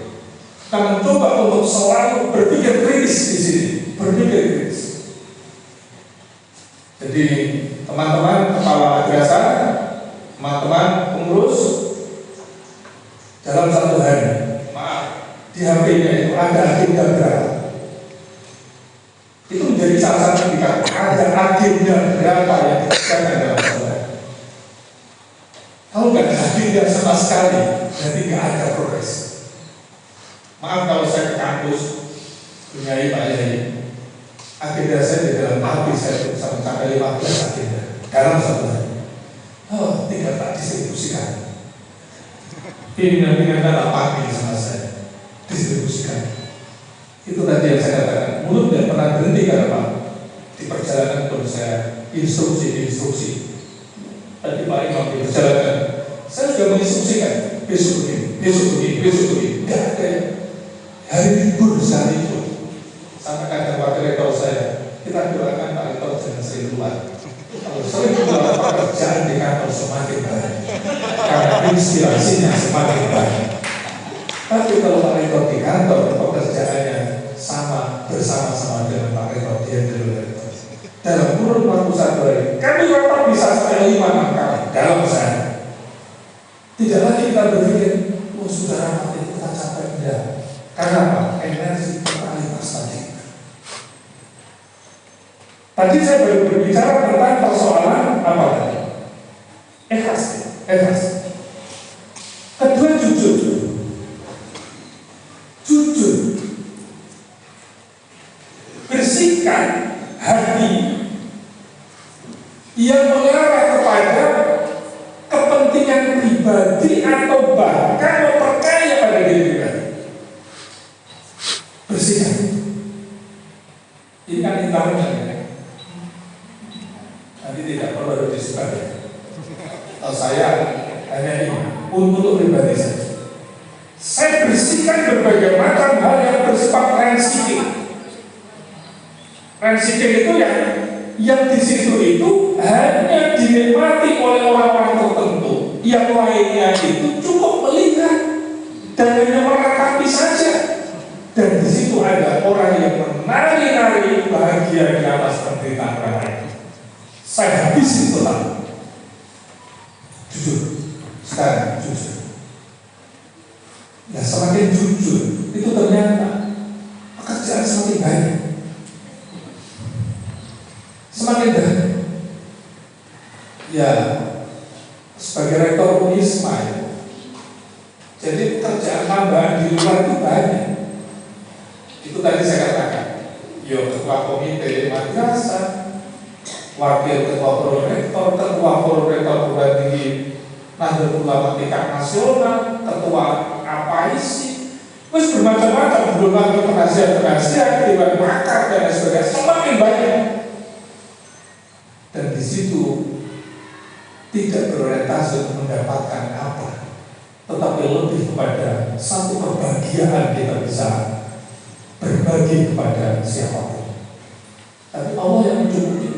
Kita mencoba untuk selalu berpikir kritis di sini, berpikir kritis. Jadi teman-teman kepala madrasah, teman-teman pengurus, dalam 1 hari, di HP-nya itu ada agenda berapa? Itu menjadi salah satu indikator. Ada agenda berapa yang dikerjakan dalam 1 hari? Kalau nggak ada agenda sama sekali, berarti nggak ada progres. Maaf kalau saya ke kampus, punya Pak Yai, agenda saya di dalam hati saya itu bisa mencapai 15 agenda dalam 1 hari. Oh, tinggal tak distribusikan. Pimpinan-pimpinan tak panggil sama saya, distribusikan. Itu tadi yang saya katakan, mulut tidak pernah berhenti karena Pak. Di perjalanan pun saya instruksi. Tadi Pak Imam di perjalanan, saya sudah menginstruksikan besok begini. Tidak ada ya. Hari libur sekalipun. Sampai kata Pak Rektor saya, kita doakan Pak Rektor jangan sering keluar. Kalau sering keluar, pekerjaan di kantor semakin banyak, karena inspirasinya semakin banyak. Tapi kalau Pak Rektor di kantor, pekerjaannya bersama-sama dengan Pak Rektor, dia dulu Rektor. Dalam kurun waktu 1 hari, kami rapat bisa sampai 5-6 kali dalam sehari. Tidak lagi kita berpikir, sudah rapat itu kita capai enggak. Karena apa? Energi totalitas tadi. Tadi saya baru berbicara tentang persoalan apa tadi? Ikhlas. Kedua, jujur. Bersihkan hati yang mengarah kepada kepentingan pribadi atau bahkan memperkaya pada diri pribadi. Bersihkan. Ini kan hitamnya ya. Nanti tidak perlu disebar. Saya hanya ini untuk pribadi saja. Saya bersihkan berbagai macam hal yang bersifat rent-seeking. Rent-seeking itu yang di situ itu hanya dinikmati oleh orang-orang tertentu, yang lainnya itu cukup melihat dan hanya meratapi saja. Dan di situ ada orang yang menari-nari bahagia di atas penderitaan orang lain. Saya habisi total. Jujur, sekarang jujur. Ya semakin jujur itu ternyata pekerjaan semakin banyak. Semakin banyak. Ya, sebagai rektor Unisma ya. Jadi pekerjaan tambahan di luar itu banyak. Itu tadi saya katakan. Yo ketua komite madrasah, wakil ketua prorektor, ketua prorektor perguruan tinggi Nahdlatul Ulama tingkat nasional, ketua apa isi, terus bermacam-macam, belum lagi penasihat-penasihat, dewan pakar dan sebagainya, semakin banyak. Dan di situ tidak berorientasi untuk mendapatkan apa, tetapi lebih kepada satu kebahagiaan kita bisa berbagi kepada siapapun. Tapi Allah yang mencukupi.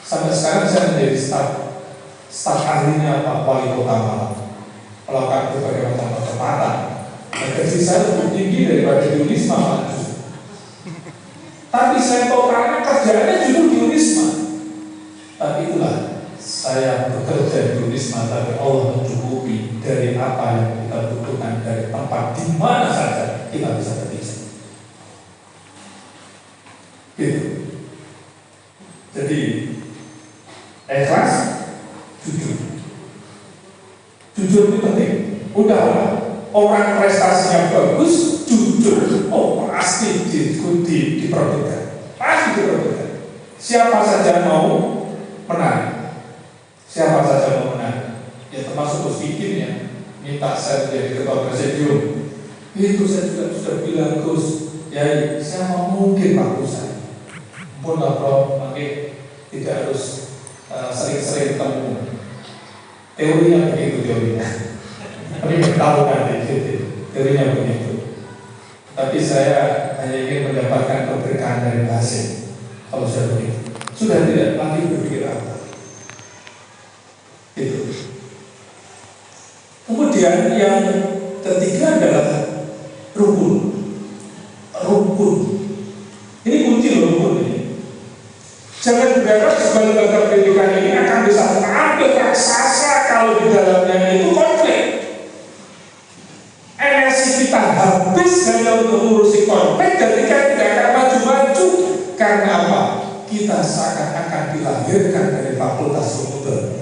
Sampai sekarang saya menjadi staf ahlinya Pak Wali Kota Malang, melakukan berbagai macam percepatan. Dan gaji saya lebih tinggi daripada di Unisma. Tapi saya totalnya kerjaannya justru di Unisma. Tapi itulah saya bekerja di Unisma, tapi Allah mencukupi dari apa yang kita butuhkan dari tempat di mana saja kita bisa berbicara. Gitu. Jadi ikhlas, jujur. Jujur itu penting. Udahlah, orang prestasinya bagus, jujur. Oh pasti diperbutkan. Pasti diperbutkan. Siapa saja mau menang. Siapa saja mau menang. Ya termasuk Gus Bikin ya. Minta saya menjadi ketua presidium. Itu saya juga sudah bilang Gus, ya saya mungkin bagus saya. Pun lah Prof, mungkin tidak harus sering-sering ketemu. Teorinya begitu teorinya. Tapi tahu kan teorinya begitu. Tapi saya hanya ingin mendapatkan keberkahan dari hasil. Kalau saya begitu, sudah tidak lagi berpikir apa. Itu. Kemudian yang ketiga adalah rukun. Rukun. Ini kunci loh rukun ini. Jangan berharap sebuah lembaga pendidikan ini akan bisa tampil raksasa kalau di dalamnya itu konflik. Energi kita habis hanya untuk mengurusi konflik dan kita tidak akan maju-maju. Karena apa? Kita seakan-akan dilahirkan dari fakultas komputer.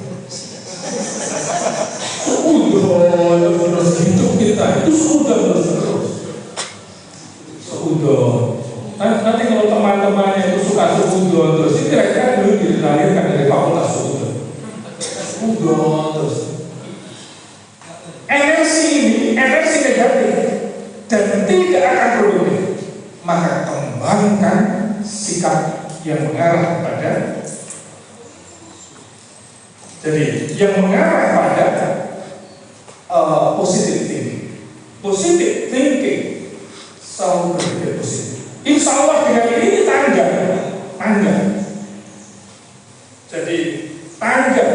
Terus hidup kita itu sudah terus. Sudah. Nanti kalau teman-temannya itu suka sekundo terus, ini kira-kira dulu dilahirkan dari fakultas sekundo. Sekundo terus. Energi ini, energi negatif dan tidak akan produktif. Maka kembangkan sikap yang mengarah pada. Jadi yang mengarah pada positive thinking. Positive thinking selalu berpikir positif. Insya Allah dengan ini tangga. Jadi tangga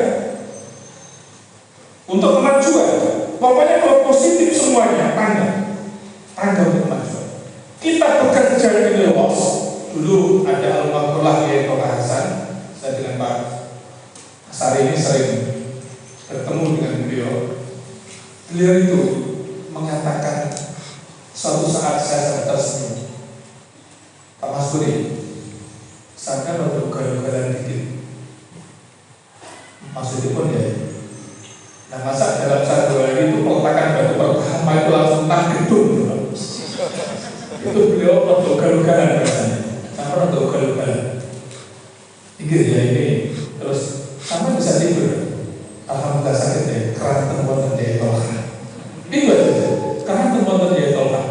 untuk kemajuan. Pokoknya kalau positif semuanya tangga untuk kemajuan. Kita bekerja di Lewos. Dulu ada almarhumlah Kiai Toha Hasan. Saya dengan Pak Asari ini sering bertemu dengan beliau. Beliau itu mengatakan suatu saat saya tersenyum. Pak Mas Budi, saya kan ugal-ugalan dikit. Maksudnya pun ya. Nah masa dalam 1 hari itu peletakan batu pertama itu langsung tak gedung. Itu beliau ugal-ugalan rasanya. Sama ugal-ugalan. Ingat ya ini. Terus sama bisa tidur. Alhamdulillah sakit ya. Karena temuan dia tolak. Ini saja. Karena temuan dia tolak.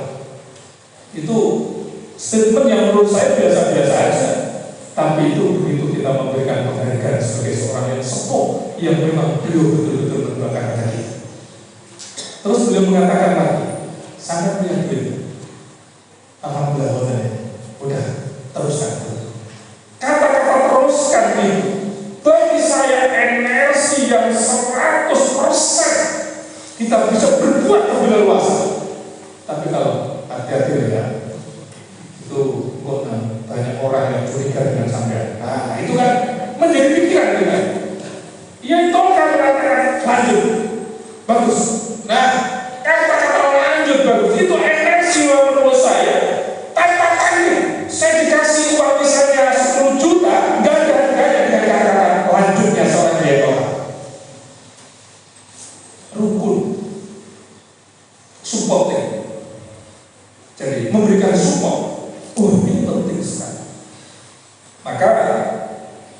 Itu statement yang menurut saya biasa-biasa saja, tapi itu begitu kita memberikan penghargaan sebagai seorang yang sepuh, yang memang beliau betul-betul membakar hati. Terus beliau mengatakan lagi, sangat yakin, alhamdulillah, udah teruskan. Kata-kata teruskan itu bagi saya energi yang 100% kita bisa berbuat lebih leluasa. Tapi kalau hati-hati ya, itu kok banyak orang yang curiga dengan sampean. Nah, itu kan menjadi pikiran kita. Yang tongkat mengatakan lanjut, bagus. Nah, kata-kata lanjut bagus itu energi menurut saya. Tanpa tanya, saya dikasih uang misalnya 10 juta, nggak ada dengan kata-kata lanjutnya seorang dia tolak. Rukun, supporting. Jadi memberikan support, ini penting sekali. Maka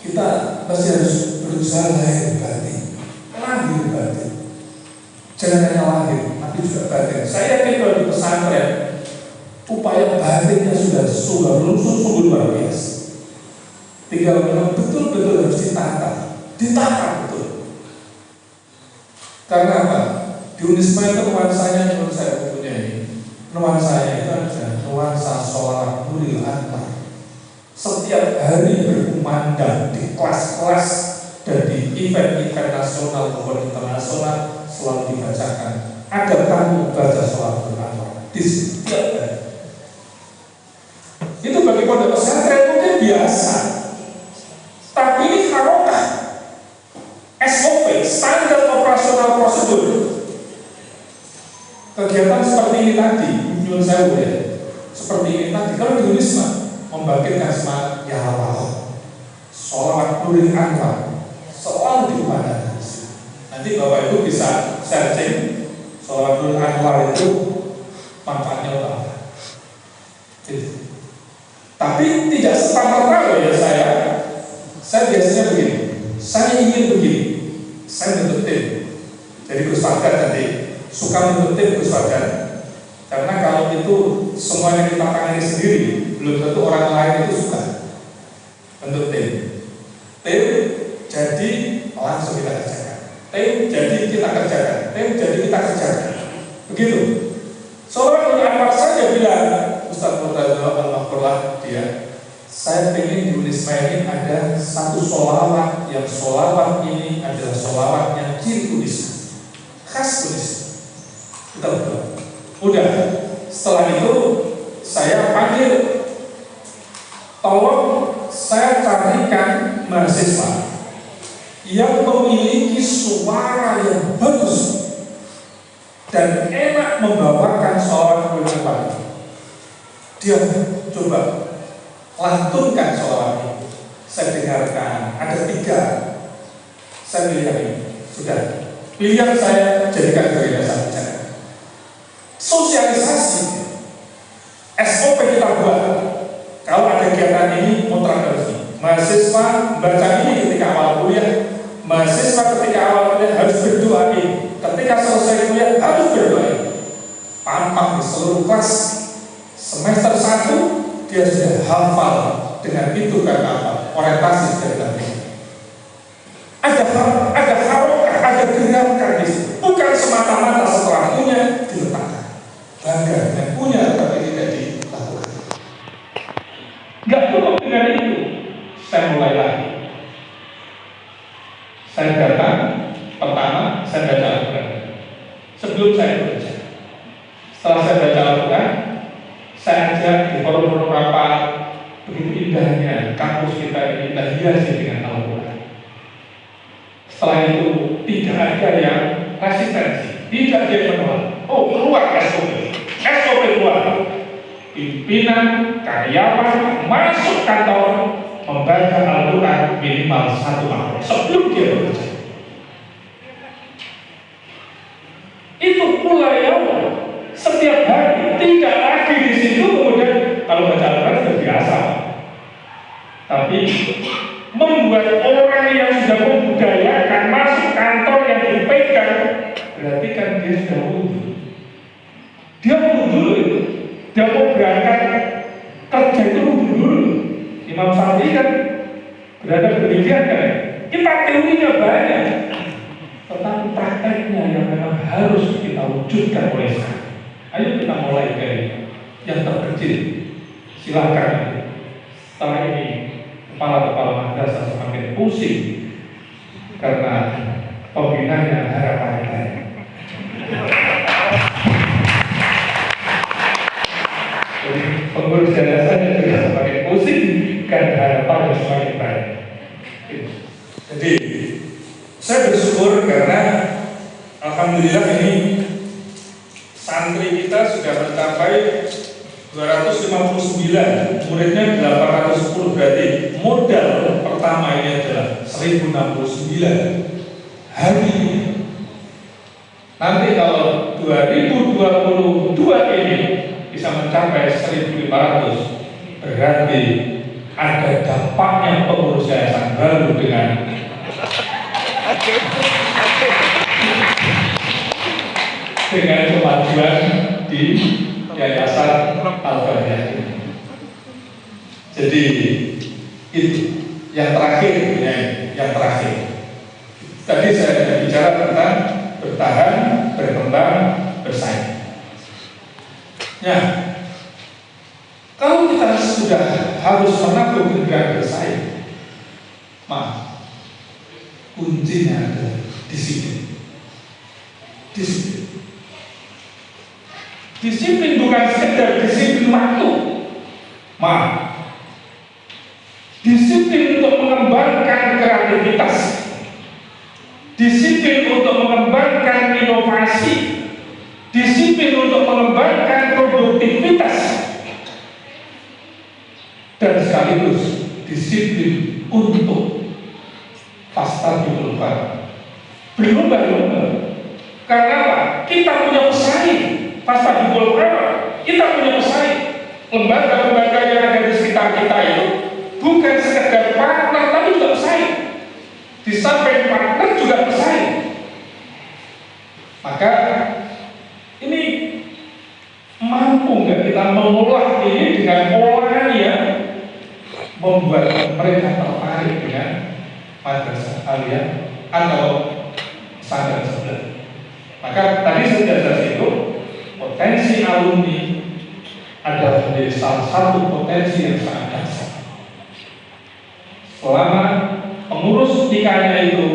kita pasti harus berusaha lahir batin, jangan hanya lahir, tapi juga batin. Saya yakin kalau di pesantren, upaya batinnya sudah sungguh luar biasa. Tinggal memang betul-betul harus ditata betul. Karena apa? Di Unisma itu nuansanya menurut saya mempunyai nuansanya itu adalah nuansa sholat nuril anwar. Setiap hari berkumandang di kelas-kelas dan di event-event nasional maupun internasional selalu dibacakan. Ada tamu baca sholat nuril anwar di setiap hari. Itu bagi pondok pesantren mungkin biasa, tapi ini harokah SOP, standar operasional prosedur. Kegiatan seperti ini tadi, menurut saya seperti ini tadi, kalau di Unisma membangkitkan semangat ya Allah, sholawat nuril anwar selalu dikumandangkan. Nanti Bapak Ibu bisa searching sholawat nuril anwar itu manfaatnya apa. Tapi tidak serta-merta ya saya biasanya begini, saya ingin begini, saya bentuk tim. Jadi Gus Fadar nanti suka bentuk tim Gus Fadar, karena kalau itu semuanya kita tangani sendiri, belum tentu orang lain itu suka bentuk tim. Tim jadi langsung kita kerjakan, tim jadi kita kerjakan, tim jadi kita kerjakan. Begitu. Seorang ulama saja bilang, Ustaz Murtaza Al-Makhfurlah dia, saya ingin di Unisma ini ada satu sholawat yang sholawat ini adalah sholawat yang ciri Unisma, khas Unisma. Kita berdoa. Udah, setelah itu saya panggil, tolong saya carikan mahasiswa yang memiliki suara yang bagus dan enak membawakan sholawat nuril anwar. Dia coba lantunkan sholawat ini. Saya dengarkan, ada 3. Saya pilih ini. Sudah. Pilihan saya jadikan kebiasaan bicara. Sosialisasi SOP kita buat. Kalau ada kegiatan ini mutlak harus ini. Mahasiswa baca ini ketika awal kuliah. Mahasiswa ketika awal kuliah harus berdoa ini. Ketika selesai kuliah harus berdoa ini. Pampang di seluruh kelas. Semester 1 dia sudah hafal dengan itu karena apa? Orientasi dari tadi. Ada harokah, ada gerakan di situ. Bukan semata-mata setelah punya diletakkan. Bangga dengan punya tapi tidak dilakukan. Enggak cukup dengan itu. Saya mulai lagi. Saya datang pertama saya baca Al-Quran. Sebelum saya bekerja. Setelah saya baca Al-Quran, saya ajak di forum-forum rapat. Begitu indahnya kampus kita ini kita hiasi dengan Al-Quran. Setelah itu tidak ada yang resistensi, tidak ada yang menolak. Oh, keluar SOP keluar. Pimpinan, karyawan masuk kantor membaca Al-Quran minimal 1 malam sebelum dia bekerja. Itu pula ya setiap hari, tidak lagi di situ kemudian kalau baca Al-Quran sudah biasa. Tapi membuat orang yang sudah membudayakan masuk kantor yang dipegang, berarti kan dia sudah mundur. Dia mundur dulu. Dia mau berangkat kerja itu mundur dulu. Imam Syafi'i kan berada demikian kan. Kita teorinya banyak, tetapi prakteknya yang memang harus kita wujudkan mulai sekarang. Ayo kita mulai dari yang terkecil. Silakan. Setelah ini kepala-kepala madrasah semakin pusing karena pembinanya harapannya banyak. Jadi pengurus yayasan juga semakin pusing karena harapannya semakin banyak. Jadi saya bersyukur karena alhamdulillah ini santri kita sudah mencapai 259, muridnya 810, berarti modal pertama ini adalah 1069 hari ini. Nanti kalau 2022 ini bisa mencapai 1500, berarti ada dampaknya pengurus yayasan baru dengan kemajuan di Yayasan Al-Bahjah ini. Jadi itu yang terakhir, yang terakhir. Tadi saya bicara tentang bertahan, berkembang, bersaing. Nah, kalau kita sudah harus menakluk dengan bersaing, kuncinya adalah disiplin. Disiplin. Disiplin bukan sekedar disiplin waktu. Disiplin untuk mengembangkan kreativitas. Disiplin untuk mengembangkan inovasi. Disiplin untuk mengembangkan produktivitas. Dan sekaligus disiplin untuk fastabiqul-khairat. Berlomba-lomba. Karena apa? Kita punya pesaing. Fastabiqul-khairat. Kita punya pesaing. Lembaga-lembaga yang ada di sekitar kita itu bukan sekedar partner, tapi juga pesaing. Di samping partner juga pesaing. Maka ini mampu nggak kita mengolah ini dengan olahan yang membuat mereka tertarik dengan madrasah aliyah atau pesantren sebelah. Maka tadi saya sudah jelas itu potensi alumni adalah menjadi salah satu potensi yang sangat dasar. Selama pengurus tikanya itu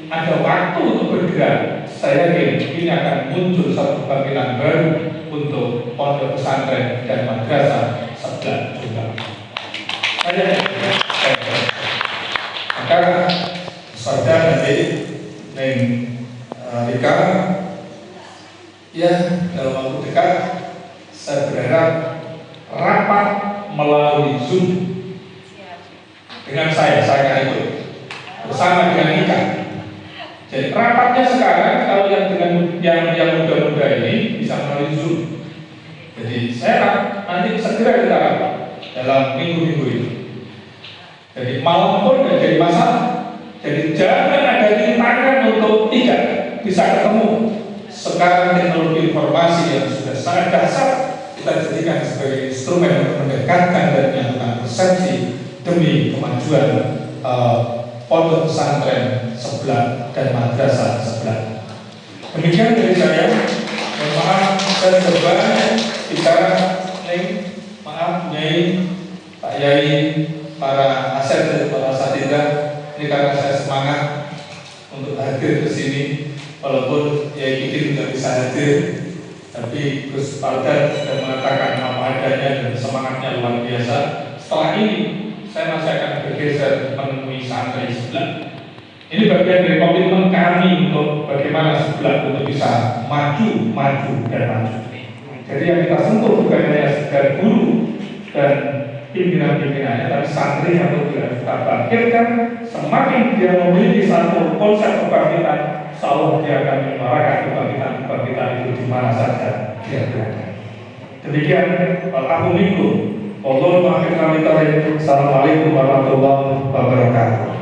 ada waktu untuk bergerak, saya yakin ini akan muncul satu kebangkitan baru untuk pondok pesantren dan madrasah sebelah juga. Maka saja nanti neng Rika ya dalam waktu dekat saya berharap rapat melalui Zoom dengan saya akan ikut bersama dengan Rika. Jadi rapatnya sekarang kalau yang dengan yang muda-muda ini bisa melalui Zoom. Jadi saya nanti segera kita rapat dalam minggu-minggu ini. Jadi malam pun tidak jadi masalah. Jadi jangan ada rintangan untuk tidak bisa ketemu. Sekarang teknologi informasi yang sudah sangat dasar kita jadikan sebagai instrumen untuk mendekatkan dan menyatukan persepsi demi kemajuan pondok pesantren sebelah dan madrasah sebelah. Demikian dari saya. Mohon maaf saya coba bicara maaf Nyai, Pak Yai, para aset dan para asatidza. Ini karena saya semangat untuk hadir ke sini, walaupun Yai Kikin tidak bisa hadir, tapi Gus Pardan sudah mengatakan apa adanya dan semangatnya luar biasa. Setelah ini saya masih akan bergeser menemui santri sebelah. Ini bagian dari komitmen kami untuk bagaimana sebelah untuk bisa maju dan maju. Jadi yang kita sentuh bukan hanya sekedar guru dan pimpinan-pimpinannya, tapi santri yang juga kita bangkitkan. Semakin dia memiliki satu konsep kebangkitan, insya dia akan menyuarakan kebangkitan itu di mana saja dia berada. Demikian, alhamdulillah. Assalamualaikum warahmatullahi wabarakatuh.